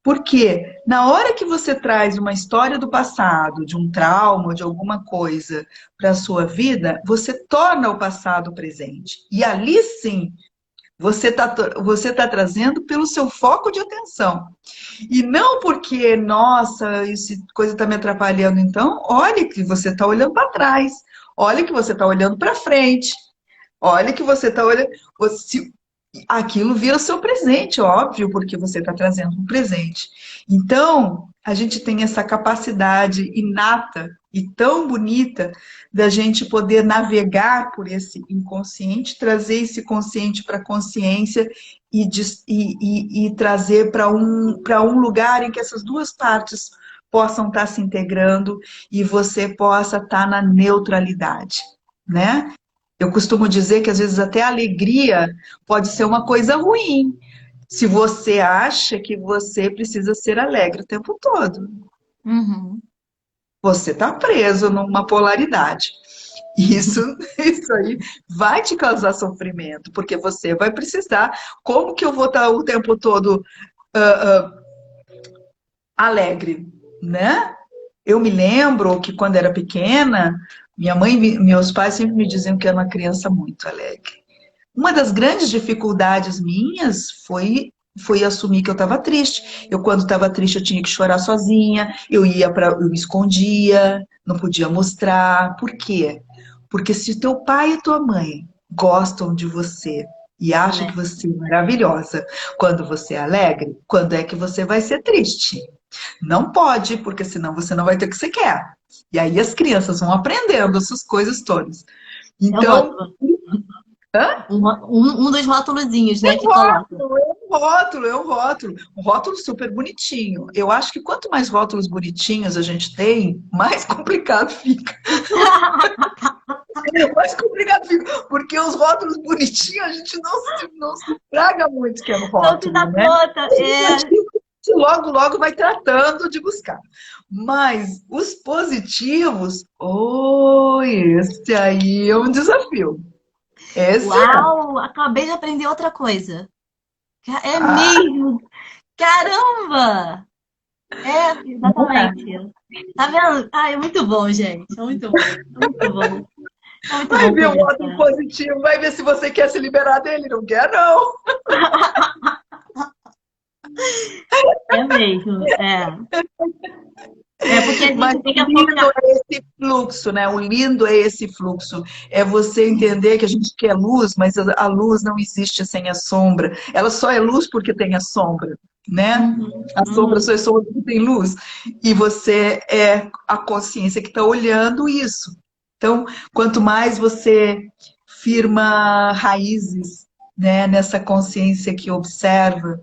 Speaker 1: Porque na hora que você traz uma história do passado, de um trauma, de alguma coisa para a sua vida, você torna o passado presente. E ali sim, você tá trazendo pelo seu foco de atenção. E não porque, nossa, isso coisa está me atrapalhando. Então, olhe que você está olhando para trás. Olhe que você está olhando para frente. Olha que você está olhando. Aquilo vira seu presente, óbvio, porque você está trazendo um presente. Então, a gente tem essa capacidade inata e tão bonita da gente poder navegar por esse inconsciente, trazer esse consciente para a consciência e trazer para um lugar em que essas duas partes possam estar se integrando e você possa estar na neutralidade, né? Eu costumo dizer que às vezes até a alegria pode ser uma coisa ruim, se você acha que você precisa ser alegre o tempo todo.
Speaker 2: Uhum.
Speaker 1: Você está preso numa polaridade. Isso, isso aí vai te causar sofrimento, porque você vai precisar. Como que eu vou estar o tempo todo alegre, né? Eu me lembro que quando era pequena, minha mãe, meus pais sempre me diziam que eu era uma criança muito alegre. Uma das grandes dificuldades minhas foi assumir que eu estava triste. Eu, quando estava triste, eu tinha que chorar sozinha, eu me escondia, não podia mostrar. Por quê? Porque se teu pai e tua mãe gostam de você e acham que
Speaker 2: Alegre.
Speaker 1: você é maravilhosa quando você é alegre, quando é que você vai ser triste? Não pode, porque senão você não vai ter o que você quer. E aí as crianças vão aprendendo essas coisas todas.
Speaker 2: É o
Speaker 1: Então,
Speaker 2: rótulo.
Speaker 1: hã?
Speaker 2: Um dos rótulozinhos,
Speaker 1: É
Speaker 2: né,
Speaker 1: um
Speaker 2: que coloca.
Speaker 1: rótulo, é um rótulo, é um rótulo. Um rótulo super bonitinho. Eu acho que quanto mais rótulos bonitinhos a gente tem, mais complicado fica. Mais complicado fica. Porque os rótulos bonitinhos a gente não se estraga muito que é no
Speaker 2: Não se
Speaker 1: rótulo,
Speaker 2: dá
Speaker 1: né?
Speaker 2: conta.
Speaker 1: Os
Speaker 2: É.
Speaker 1: negativos a gente logo, logo vai tratando de buscar. Mas os positivos, esse aí é um desafio. Esse é.
Speaker 2: Uau, acabei de aprender outra coisa. É
Speaker 1: Ah,
Speaker 2: mesmo? Caramba! É,
Speaker 1: não é.
Speaker 2: exatamente. Tá vendo? Ah, é muito bom, gente. É muito bom. É muito bom. É muito
Speaker 1: Vai
Speaker 2: bom
Speaker 1: ver o rótulo
Speaker 2: conversar.
Speaker 1: positivo, vai ver se você quer se liberar dele. Não quer, não.
Speaker 2: É mesmo, é. É porque a
Speaker 1: Mas
Speaker 2: gente
Speaker 1: o
Speaker 2: fica
Speaker 1: lindo
Speaker 2: focado.
Speaker 1: é esse fluxo, né? O lindo é esse fluxo. É você entender que a gente quer luz, mas a luz não existe sem a sombra. Ela só é luz porque tem a sombra, né?
Speaker 2: Uhum,
Speaker 1: A sombra
Speaker 2: uhum.
Speaker 1: só é sombra porque tem luz. E você é a consciência que está olhando isso. Então, quanto mais você firma raízes, né, nessa consciência que observa,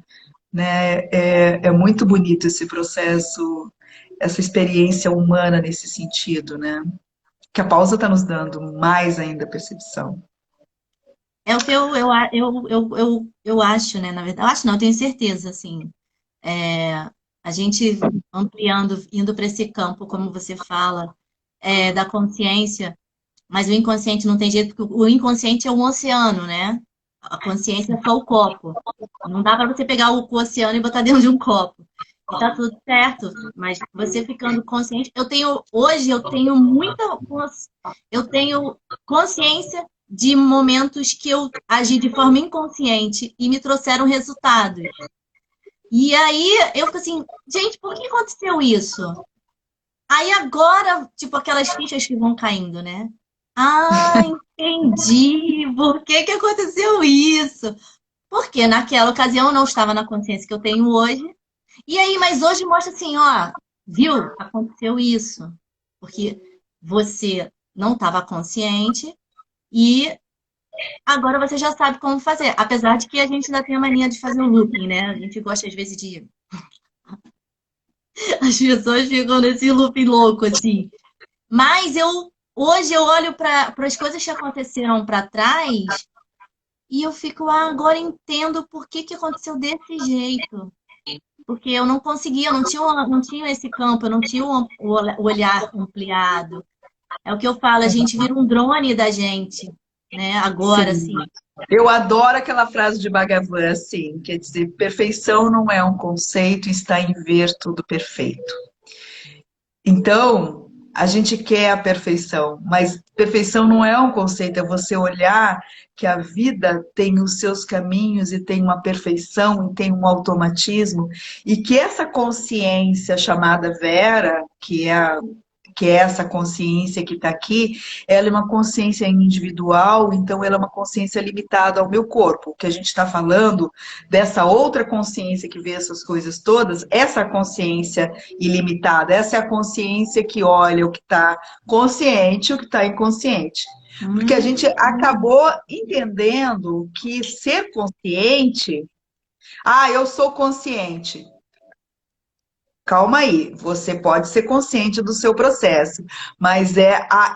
Speaker 1: né? É muito bonito esse processo, essa experiência humana nesse sentido, né? Que a pausa está nos dando mais ainda percepção.
Speaker 2: É o que eu acho, né? Na verdade, eu acho não, eu tenho certeza, assim. É, a gente ampliando, indo para esse campo, como você fala, da consciência, mas o inconsciente não tem jeito, porque o inconsciente é um oceano, né? A consciência é só o copo. Não dá para você pegar o oceano e botar dentro de um copo. E tá tudo certo, mas você ficando consciente, hoje eu tenho eu tenho consciência de momentos que eu agi de forma inconsciente e me trouxeram resultados. E aí eu fico assim, gente, por que aconteceu isso? Aí agora, tipo, aquelas fichas que vão caindo, né? Ah, entendi. Por que que aconteceu isso? Porque naquela ocasião eu não estava na consciência que eu tenho hoje. E aí, mas hoje mostra assim, ó, viu? Aconteceu isso. Porque você não estava consciente e agora você já sabe como fazer. Apesar de que a gente ainda tem a mania de fazer o looping, né? A gente gosta às vezes de. As pessoas ficam nesse looping louco, assim. Mas hoje eu olho para as coisas que aconteceram para trás e eu fico, agora entendo por que que aconteceu desse jeito. Porque eu não conseguia, não tinha esse campo, eu não tinha o olhar ampliado. É o que eu falo, a gente vira um drone da gente. né? Agora,
Speaker 1: Sim.
Speaker 2: assim.
Speaker 1: Eu adoro aquela frase de Bhagavan, assim, quer dizer, perfeição não é um conceito, está em ver tudo perfeito. Então, a gente quer a perfeição, mas perfeição não é um conceito, é você olhar que a vida tem os seus caminhos e tem uma perfeição e tem um automatismo, e que essa consciência chamada Vera, que é essa consciência que está aqui, ela é uma consciência individual, então ela é uma consciência limitada ao meu corpo. O que a gente está falando dessa outra consciência que vê essas coisas todas, essa consciência ilimitada, essa é a consciência que olha o que está consciente e o que está inconsciente. Porque a gente acabou entendendo que ser consciente, eu sou consciente. Calma aí, você pode ser consciente do seu processo, mas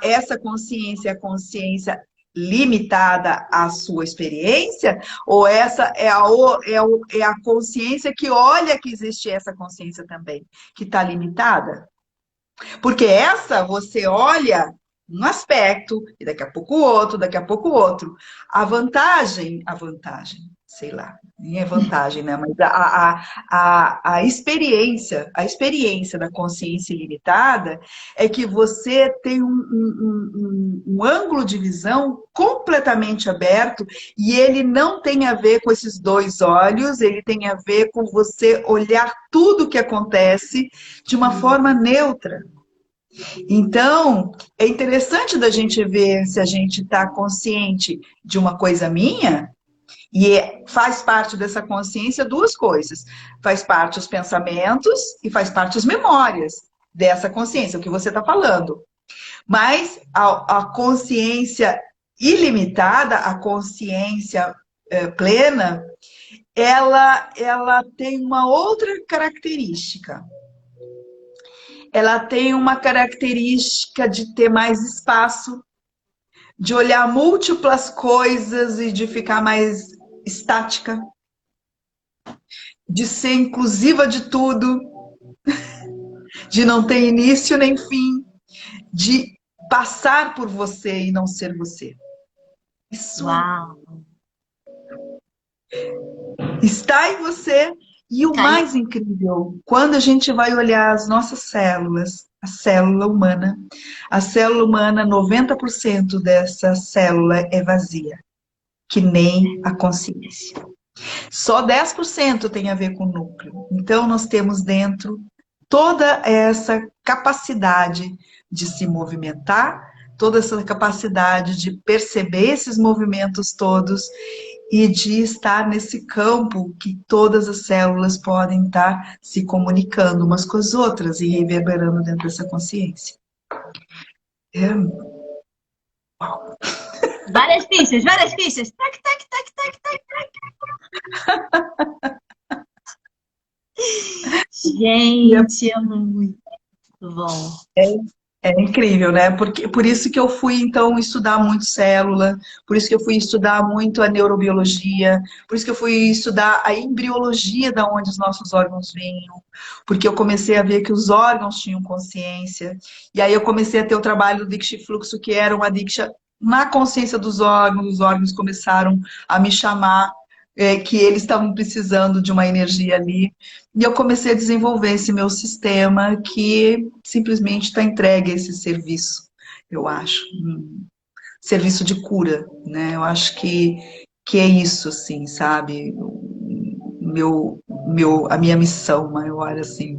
Speaker 1: essa consciência, a consciência limitada à sua experiência, ou essa é a consciência que olha que existe essa consciência também, que está limitada? Porque essa você olha um aspecto, e daqui a pouco o outro, daqui a pouco o outro. Sei lá, nem é vantagem, né? Mas a experiência da consciência ilimitada é que você tem um ângulo de visão completamente aberto e ele não tem a ver com esses dois olhos, ele tem a ver com você olhar tudo o que acontece de uma forma neutra. Então, é interessante da gente ver se a gente está consciente de uma coisa minha, e faz parte dessa consciência duas coisas. Faz parte os pensamentos e faz parte as memórias dessa consciência, o que você está falando. Mas a consciência ilimitada, a consciência plena, ela tem uma outra característica. Ela tem uma característica de ter mais espaço, de olhar múltiplas coisas e de ficar mais estática, de ser inclusiva de tudo, de não ter início nem fim, de passar por você e não ser você. Isso
Speaker 2: Uau!
Speaker 1: está em você. E o mais incrível, quando a gente vai olhar as nossas células, a célula humana, 90% dessa célula é vazia, que nem a consciência. Só 10% tem a ver com o núcleo. Então, nós temos dentro toda essa capacidade de se movimentar, toda essa capacidade de perceber esses movimentos todos e de estar nesse campo que todas as células podem estar se comunicando umas com as outras e reverberando dentro dessa consciência.
Speaker 2: Várias fichas, várias fichas. Tac, tac, tac, tac, tac, tac. Gente, é muito bom.
Speaker 1: É incrível, né? Por isso que eu fui, então, estudar muito célula, por isso que eu fui estudar muito a neurobiologia, por isso que eu fui estudar a embriologia da onde os nossos órgãos vinham, porque eu comecei a ver que os órgãos tinham consciência, e aí eu comecei a ter o trabalho do Diksha Fluxo, que era uma Diksha na consciência dos órgãos, os órgãos começaram a me chamar, que eles estavam precisando de uma energia ali. E eu comecei a desenvolver esse meu sistema que simplesmente está entregue a esse serviço, eu acho. Serviço de cura, né? Eu acho que é isso, assim, sabe? A minha missão maior, assim.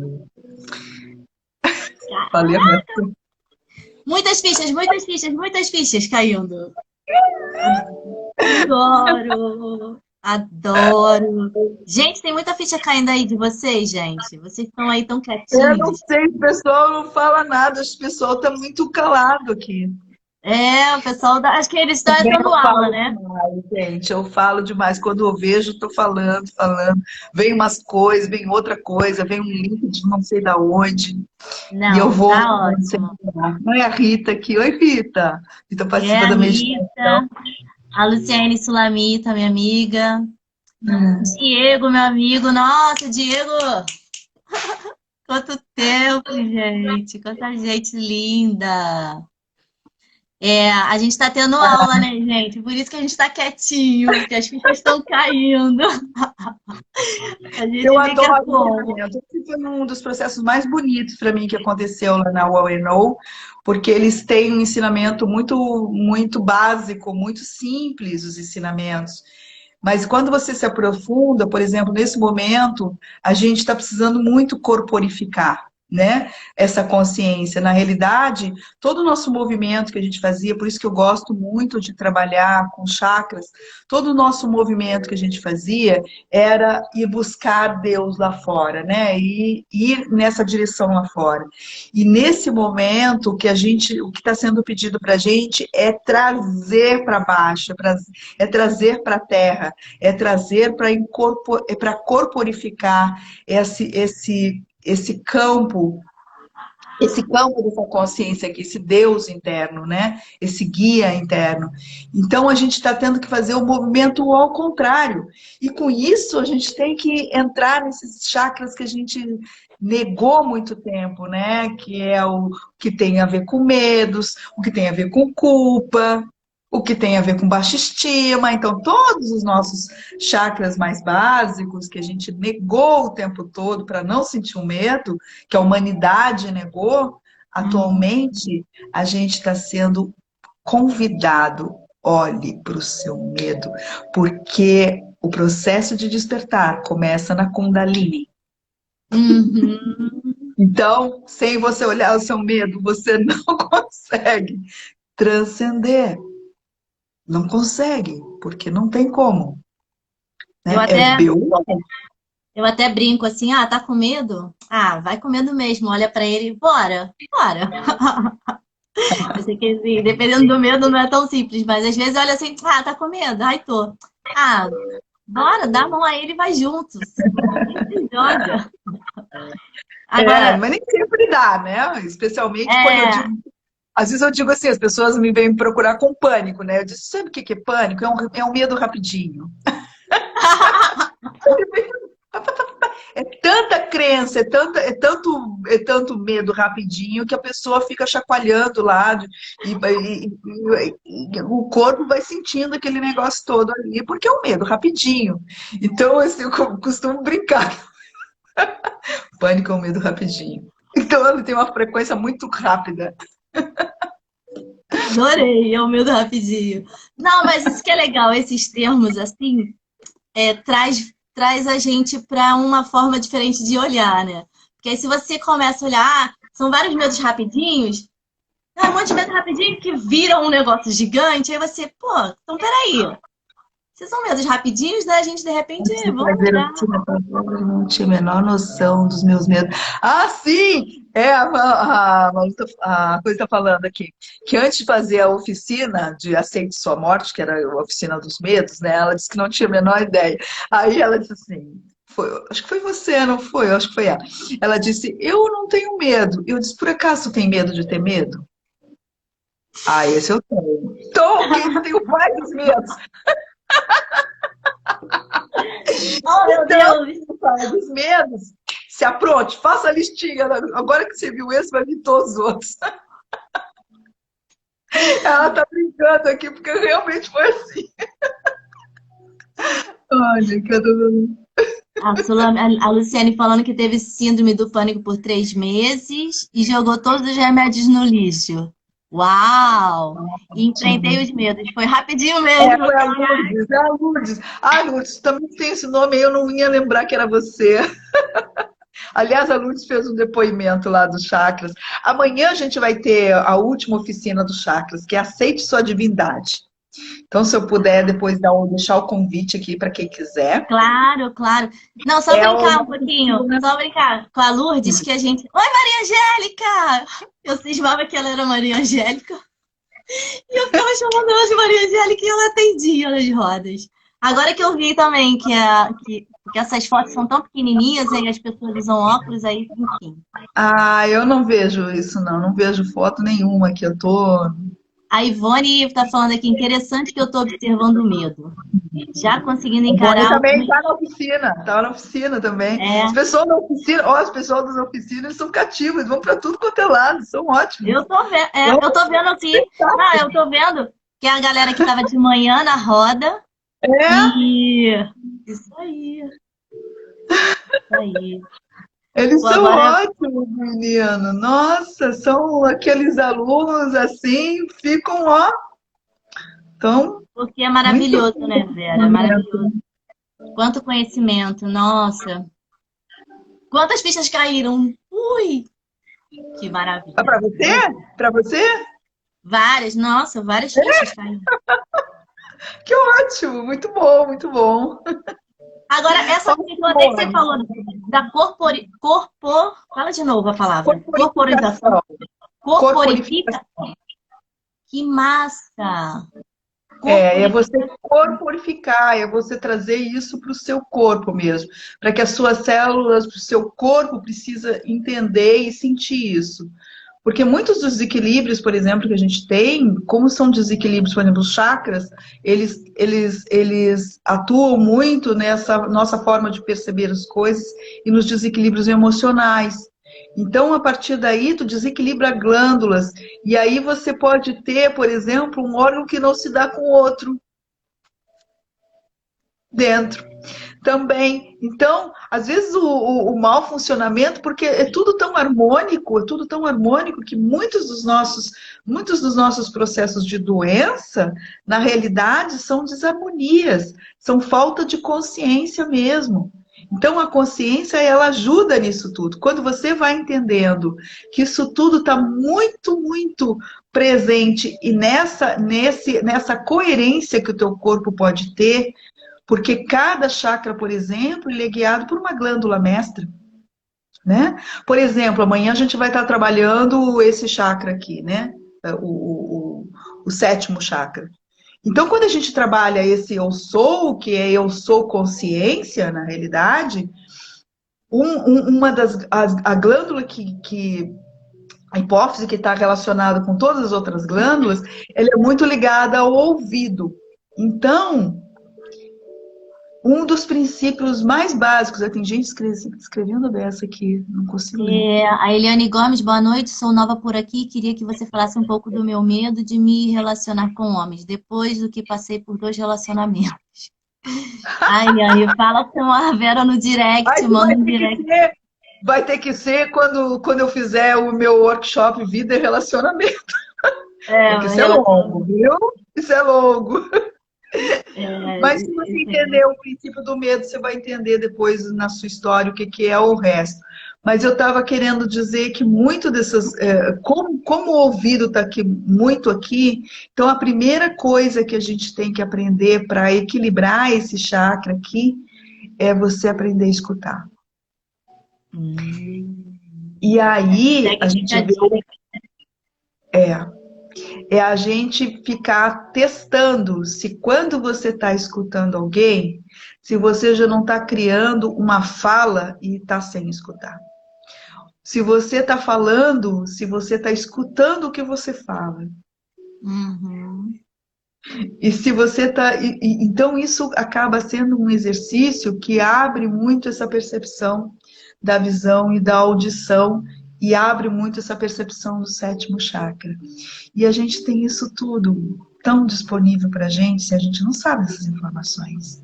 Speaker 1: Falei a minha...
Speaker 2: Muitas fichas, muitas fichas, muitas fichas caindo. Adoro! Adoro! Gente, tem muita ficha caindo aí de vocês, gente. Vocês estão aí tão quietinhos.
Speaker 1: Eu não sei, o pessoal não fala nada, o pessoal está muito calado aqui.
Speaker 2: O pessoal, acho que eles estão dando aula, né?
Speaker 1: Demais, gente, eu falo demais. Quando eu vejo, estou falando. Vem umas coisas, vem outra coisa, vem um link de não sei da onde.
Speaker 2: Não,
Speaker 1: e eu vou.
Speaker 2: tá ótimo.
Speaker 1: Não é a Rita aqui. Oi, Rita. Rita participa da meditação.
Speaker 2: A Luciane Sulamita, minha amiga. Diego, meu amigo. Nossa, Diego! Quanto tempo, gente. Quanta gente linda. A gente está tendo aula, né, gente? Por isso que a gente está quietinho, porque as fichas estão caindo. A
Speaker 1: Eu
Speaker 2: gente fica
Speaker 1: adoro o
Speaker 2: como?
Speaker 1: treinamento. Esse foi um dos processos mais bonitos para mim que aconteceu lá na UOL, porque eles têm um ensinamento muito básico, muito simples, os ensinamentos. Mas quando você se aprofunda, por exemplo, nesse momento, a gente está precisando muito corporificar, né? Essa consciência. Na realidade, todo o nosso movimento que a gente fazia, por isso que eu gosto muito de trabalhar com chakras, todo o nosso movimento que a gente fazia era ir buscar Deus lá fora, né? E ir nessa direção lá fora. E nesse momento, o que está sendo pedido para a gente é trazer para baixo, é trazer para a terra, é trazer para corporificar esse campo, esse campo dessa consciência aqui, esse Deus interno, né? Esse guia interno. Então a gente está tendo que fazer o movimento ao contrário. E com isso a gente tem que entrar nesses chakras que a gente negou muito tempo, né? Que é o que tem a ver com medos, o que tem a ver com culpa, o que tem a ver com baixa estima. Então, todos os nossos chakras mais básicos, que a gente negou o tempo todo para não sentir o medo, que a humanidade negou, atualmente a gente está sendo convidado, olhe para o seu medo, porque o processo de despertar começa na Kundalini.
Speaker 2: Uhum.
Speaker 1: Então, sem você olhar o seu medo, você não consegue transcender. Não consegue, porque não tem como.
Speaker 2: Eu
Speaker 1: Né? É
Speaker 2: até,
Speaker 1: biológico.
Speaker 2: eu até brinco assim, tá com medo? Vai com medo mesmo. Olha pra ele, bora, bora. Eu sei que assim, dependendo do medo não é tão simples, mas às vezes olha assim, tá com medo? Ai, tô. Bora, dá a mão a ele e vai juntos. Nem se joga. Agora,
Speaker 1: Mas nem sempre dá, né? Especialmente quando eu
Speaker 2: é,
Speaker 1: digo. Às vezes eu digo assim, as pessoas me vêm procurar com pânico, né? Eu disse, sabe o que é pânico? É um medo rapidinho. É tanta crença, é tanto medo rapidinho que a pessoa fica chacoalhando lá e o corpo vai sentindo aquele negócio todo ali, porque é um medo rapidinho. Então, assim, eu costumo brincar. Pânico é um medo rapidinho. Então, ele tem uma frequência muito rápida.
Speaker 2: adorei, é o medo rapidinho. Não, mas isso que é legal, esses termos assim, traz a gente para uma forma diferente de olhar, né? Porque aí se você começa a olhar, são vários medos rapidinhos, um monte de medo rapidinho que vira um negócio gigante, aí você, pô, então peraí. Se são medos rapidinhos, né? A gente de repente,
Speaker 1: Antes de
Speaker 2: vamos
Speaker 1: fazer o
Speaker 2: olhar.
Speaker 1: que tinha pra fazer, eu não tinha a menor noção dos meus medos. Ah, sim! A coisa está falando aqui. Que antes de fazer a oficina de Aceite Sua Morte, que era a oficina dos medos, né? Ela disse que não tinha a menor ideia. Aí ela disse assim, acho que foi você, não foi? Eu acho que foi ela. Ela disse, eu não tenho medo. Eu disse, por acaso tem medo de ter medo? Esse eu tenho. Então, ok, tenho vários medos.
Speaker 2: Oh, meu
Speaker 1: Então,
Speaker 2: Deus!
Speaker 1: fala dos medos. Se apronte, faça a listinha. Agora que você viu esse, vai vir todos os outros. Ela tá brincando aqui, porque realmente foi assim. Olha, que eu tô...
Speaker 2: A Luciane falando que teve síndrome do pânico por 3 meses e jogou todos os remédios no lixo. Uau! E enfrentei os medos. Foi rapidinho mesmo.
Speaker 1: Foi a Lourdes, é a Lourdes. Lourdes, também tem esse nome aí, eu não ia lembrar que era você. Aliás, a Lourdes fez um depoimento lá dos chakras. Amanhã a gente vai ter a última oficina dos chakras, que é Aceite Sua Divindade. Então, se eu puder depois deixar o convite aqui para quem quiser.
Speaker 2: Claro, claro. Não, só
Speaker 1: É
Speaker 2: brincar um
Speaker 1: uma
Speaker 2: pouquinho.
Speaker 1: oficina.
Speaker 2: Só brincar com a Lourdes que a gente. Oi, Maria Angélica! Eu cismava que ela era Maria Angélica. E eu ficava chamando ela de Maria Angélica e ela atendia nas rodas. Agora que eu vi também que essas fotos são tão pequenininhas, aí as pessoas usam óculos, aí, enfim.
Speaker 1: Eu não vejo isso, não. Não vejo foto nenhuma que eu tô.
Speaker 2: A Ivone está falando aqui, interessante que eu estou observando o medo. Já conseguindo
Speaker 1: O Boni
Speaker 2: encarar
Speaker 1: também
Speaker 2: alguns...
Speaker 1: está na oficina também.
Speaker 2: É,
Speaker 1: As pessoas da oficina, ó, as pessoas das oficinas são cativas, eles vão para tudo quanto é lado, são ótimos. Então,
Speaker 2: eu tô vendo aqui, eu tô vendo que é a galera que estava de manhã na roda
Speaker 1: é,
Speaker 2: e... Isso aí, isso aí.
Speaker 1: eles
Speaker 2: Pô,
Speaker 1: são
Speaker 2: agora
Speaker 1: ótimos, menino. Nossa, são aqueles alunos assim, ficam, ó, tão
Speaker 2: porque é
Speaker 1: muito
Speaker 2: maravilhoso, né, Vera? É maravilhoso.
Speaker 1: conhecimento.
Speaker 2: Quanto conhecimento, nossa. Quantas fichas caíram? Ui, que
Speaker 1: Ah,
Speaker 2: maravilha.
Speaker 1: para você? Para você?
Speaker 2: Várias, nossa, várias fichas caíram.
Speaker 1: Que ótimo, muito bom, muito bom.
Speaker 2: Agora, essa
Speaker 1: Ótimo,
Speaker 2: questão até que você
Speaker 1: Boni.
Speaker 2: falou da fala de novo a palavra. Corporização.
Speaker 1: Corporificação.
Speaker 2: Corporifica.
Speaker 1: Corporificação.
Speaker 2: Que massa!
Speaker 1: É você
Speaker 2: Corporifica.
Speaker 1: corporificar, é você trazer isso para o seu corpo mesmo, para que as suas células, o seu corpo precisa entender e sentir isso. Porque muitos dos desequilíbrios, por exemplo, que a gente tem, como são desequilíbrios, por exemplo, os chakras, eles atuam muito nessa nossa forma de perceber as coisas e nos desequilíbrios emocionais. Então, a partir daí, tu desequilibra glândulas, e aí você pode ter, por exemplo, um órgão que não se dá com o outro dentro também. Então, às vezes o mau funcionamento, porque é tudo tão harmônico que muitos dos nossos processos de doença, na realidade, são desarmonias, são falta de consciência mesmo. Então, a consciência, ela ajuda nisso tudo. Quando você vai entendendo que isso tudo está muito, muito presente e nessa coerência que o teu corpo pode ter, porque cada chakra, por exemplo, ele é guiado por uma glândula mestra, né? Por exemplo, amanhã a gente vai estar trabalhando esse chakra aqui, né? O sétimo chakra. Então, quando a gente trabalha esse eu sou, que é eu sou consciência, na realidade, a glândula a hipófise que está relacionada com todas as outras glândulas, ela é muito ligada ao ouvido. Então, um dos princípios mais básicos, tem gente escrevendo dessa aqui, não consigo ler.
Speaker 2: A Eliane Gomes, boa noite, sou nova por aqui, queria que você falasse um pouco do meu medo de me relacionar com homens, depois do que passei por 2 relacionamentos. Ai, fala com a Vera no direct, manda um direct.
Speaker 1: Vai ter que ser quando eu fizer o meu workshop Vida e Relacionamento. Porque isso é longo, viu? Isso é longo. Mas se você entender o princípio do medo, você vai entender depois na sua história o que é o resto. Mas eu estava querendo dizer que muito dessas... como o ouvido está aqui, muito aqui, então a primeira coisa que a gente tem que aprender para equilibrar esse chakra aqui é você aprender a escutar. E aí a gente vê... É a gente ficar testando se quando você está escutando alguém, se você já não está criando uma fala e está sem escutar. Se você está falando, se você está escutando o que você fala.
Speaker 2: Uhum.
Speaker 1: E se você está... Então isso acaba sendo um exercício que abre muito essa percepção da visão e da audição, e abre muito essa percepção do sétimo chakra. E a gente tem isso tudo tão disponível para a gente se a gente não sabe essas informações.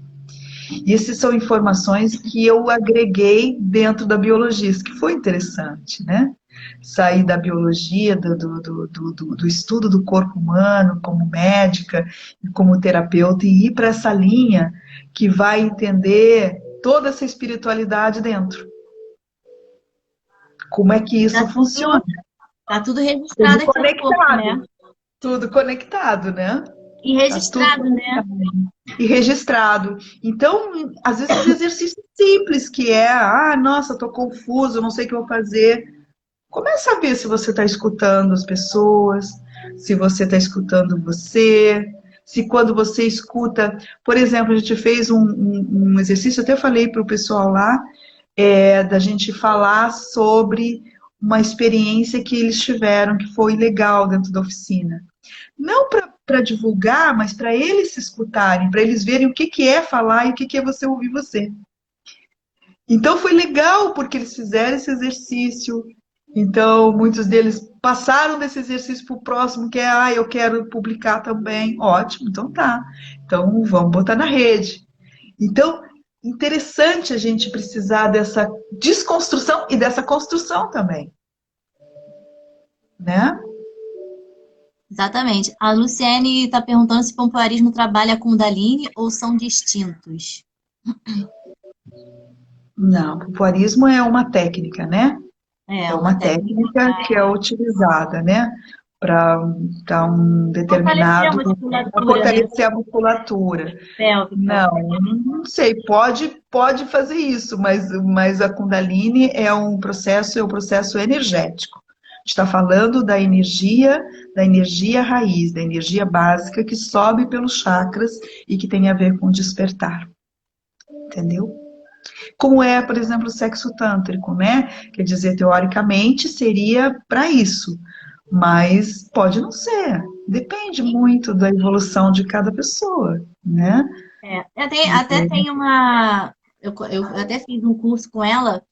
Speaker 1: E essas são informações que eu agreguei dentro da biologia, isso que foi interessante, né? Sair da biologia, do estudo do corpo humano como médica e como terapeuta e ir para essa linha que vai entender toda essa espiritualidade dentro. Como é que isso funciona?
Speaker 2: Tá tudo registrado aqui no corpo, né?
Speaker 1: Tudo conectado, né?
Speaker 2: E registrado, né?
Speaker 1: E registrado. Então, às vezes, um exercício simples que é, nossa, tô confuso, não sei o que eu vou fazer. Começa a ver se você está escutando as pessoas, se você está escutando você, se quando você escuta... Por exemplo, a gente fez um exercício, até falei para o pessoal lá, da gente falar sobre uma experiência que eles tiveram, que foi legal dentro da oficina. Não para divulgar, mas para eles se escutarem, para eles verem o que, que é falar e o que, que é você ouvir você. Então foi legal, porque eles fizeram esse exercício. Então, muitos deles passaram desse exercício para o próximo, que é, eu quero publicar também. Ótimo, então tá. Então, vamos botar na rede. Então, interessante a gente precisar dessa desconstrução e dessa construção também, né?
Speaker 2: Exatamente. A Luciene está perguntando se pompoarismo trabalha com Kundalini ou são distintos.
Speaker 1: Não, o pompoarismo é uma técnica, né? É uma técnica que é utilizada, né? Para um determinado. Para fortalecer a musculatura. Não sei, pode fazer isso, mas a Kundalini é um processo energético. A gente está falando da energia raiz, da energia básica que sobe pelos chakras e que tem a ver com despertar. Entendeu? Como é, por exemplo, o sexo tântrico, né? Quer dizer, teoricamente seria para isso, mas pode não ser. Depende muito da evolução de cada pessoa, né?
Speaker 2: Até tem uma... Eu até fiz um curso com ela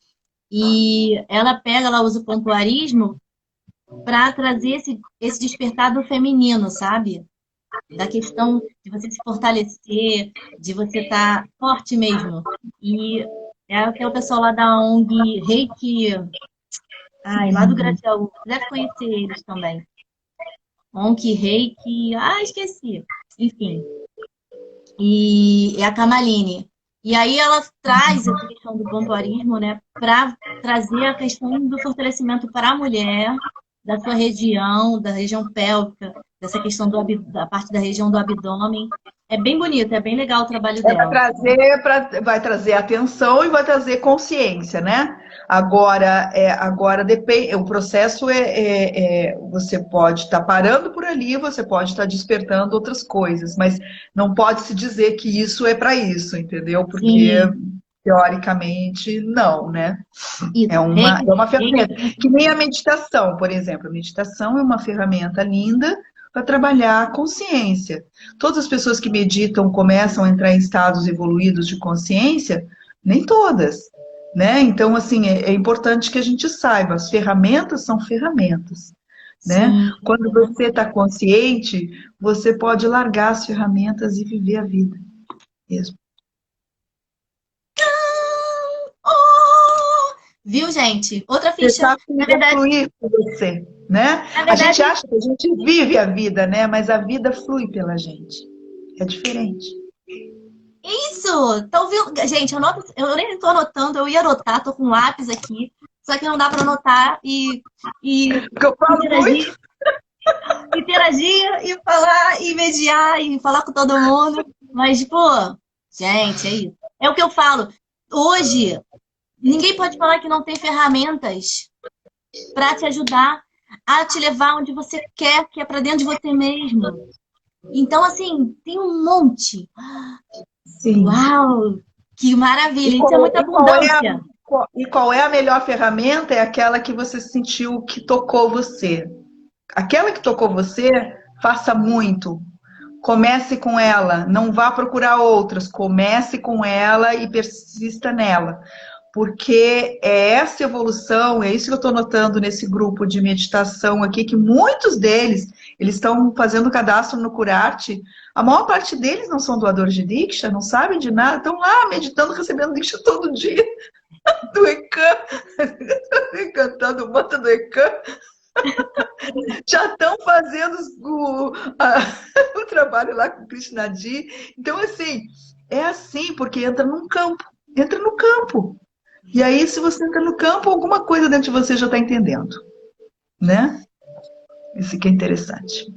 Speaker 2: e ela usa o pompoarismo para trazer esse despertar do feminino, sabe? Da questão de você se fortalecer, de você estar forte mesmo. E é aquele pessoal lá da ONG Reiki, lá do Grajaú, você deve conhecer eles também. ONG Reiki, esqueci. Enfim. E é a Kamaline. E aí ela traz essa questão do pompoarismo, né, para trazer a questão do fortalecimento para a mulher, da sua região, da região pélvica, dessa questão da parte da região do abdômen. É bem bonito, é bem legal o trabalho dela.
Speaker 1: Vai trazer atenção e vai trazer consciência, né? Agora depende, o processo você pode estar parando por ali, você pode estar despertando outras coisas, mas não pode se dizer que isso é para isso, entendeu? Porque teoricamente não, né? É uma ferramenta. Que nem a meditação, por exemplo. A meditação é uma ferramenta linda para trabalhar a consciência. Todas as pessoas que meditam começam a entrar em estados evoluídos de consciência, nem todas, né? Então, assim, é importante que a gente saiba, as ferramentas são ferramentas, né? Quando você está consciente, você pode largar as ferramentas e viver a vida mesmo.
Speaker 2: Viu, gente? Outra ficha.
Speaker 1: Na verdade, fluir com você, né? A gente acha que a gente vive a vida, né? Mas a vida flui pela gente. É diferente.
Speaker 2: Isso! Então, viu? Gente, eu nem estou anotando, eu ia anotar, tô com um lápis aqui, só que não dá para anotar e
Speaker 1: eu falo interagir,
Speaker 2: interagir e falar, e mediar, e falar com todo mundo. Mas, pô, gente, é isso. É o que eu falo. Hoje, ninguém pode falar que não tem ferramentas para te ajudar a te levar onde você quer, que é para dentro de você mesmo. Então, assim, tem um monte.
Speaker 1: Sim.
Speaker 2: Uau! Que maravilha! Isso é muita abundância.
Speaker 1: E qual é a melhor ferramenta? É aquela que você sentiu que tocou você. Aquela que tocou você, faça muito. Comece com ela. Não vá procurar outras. Comece com ela e persista nela. Porque é essa evolução, é isso que eu estou notando nesse grupo de meditação aqui, que muitos deles, eles estão fazendo cadastro no Curarte. A maior parte deles não são doadores de Diksha, não sabem de nada, estão lá meditando, recebendo Diksha todo dia. Do ECAM, cantando bota do ECAM. Já estão fazendo o trabalho lá com Krishnadi. Então, assim, é assim, porque entra num campo. Entra no campo. E aí, se você entra no campo, alguma coisa dentro de você já está entendendo. Né? Isso que é interessante.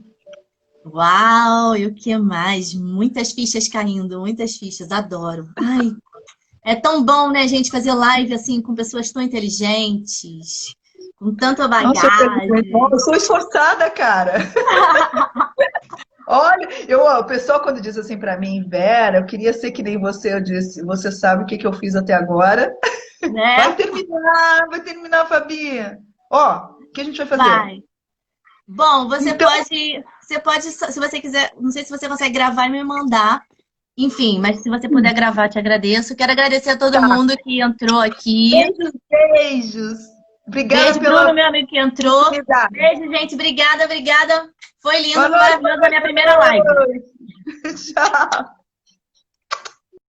Speaker 2: Uau! E o que mais? Muitas fichas caindo, muitas fichas. Adoro. Ai, é tão bom, né, gente, fazer live assim com pessoas tão inteligentes, com tanta bagagem.
Speaker 1: Nossa, eu sou esforçada, cara. Olha, o pessoal quando diz assim para mim, Vera, eu queria ser que nem você, eu disse, você sabe o que eu fiz até agora? Né? Vai terminar, Fabi. Ó, o que a gente vai fazer?
Speaker 2: Vai. Bom,
Speaker 1: Então,
Speaker 2: você pode, se você quiser, não sei se você consegue gravar e me mandar. Enfim, mas se você puder gravar, te agradeço. Quero agradecer a todo
Speaker 1: tá.
Speaker 2: mundo que entrou aqui.
Speaker 1: Beijos, beijos. Obrigada
Speaker 2: Beijo,
Speaker 1: pela
Speaker 2: Bruno, meu amigo que entrou.
Speaker 1: oportunidade.
Speaker 2: Beijo, gente. Obrigada, obrigada. Foi lindo,
Speaker 1: Boa
Speaker 2: foi
Speaker 1: noite,
Speaker 2: maravilhoso a minha primeira
Speaker 1: boa
Speaker 2: live.
Speaker 1: noite. Tchau.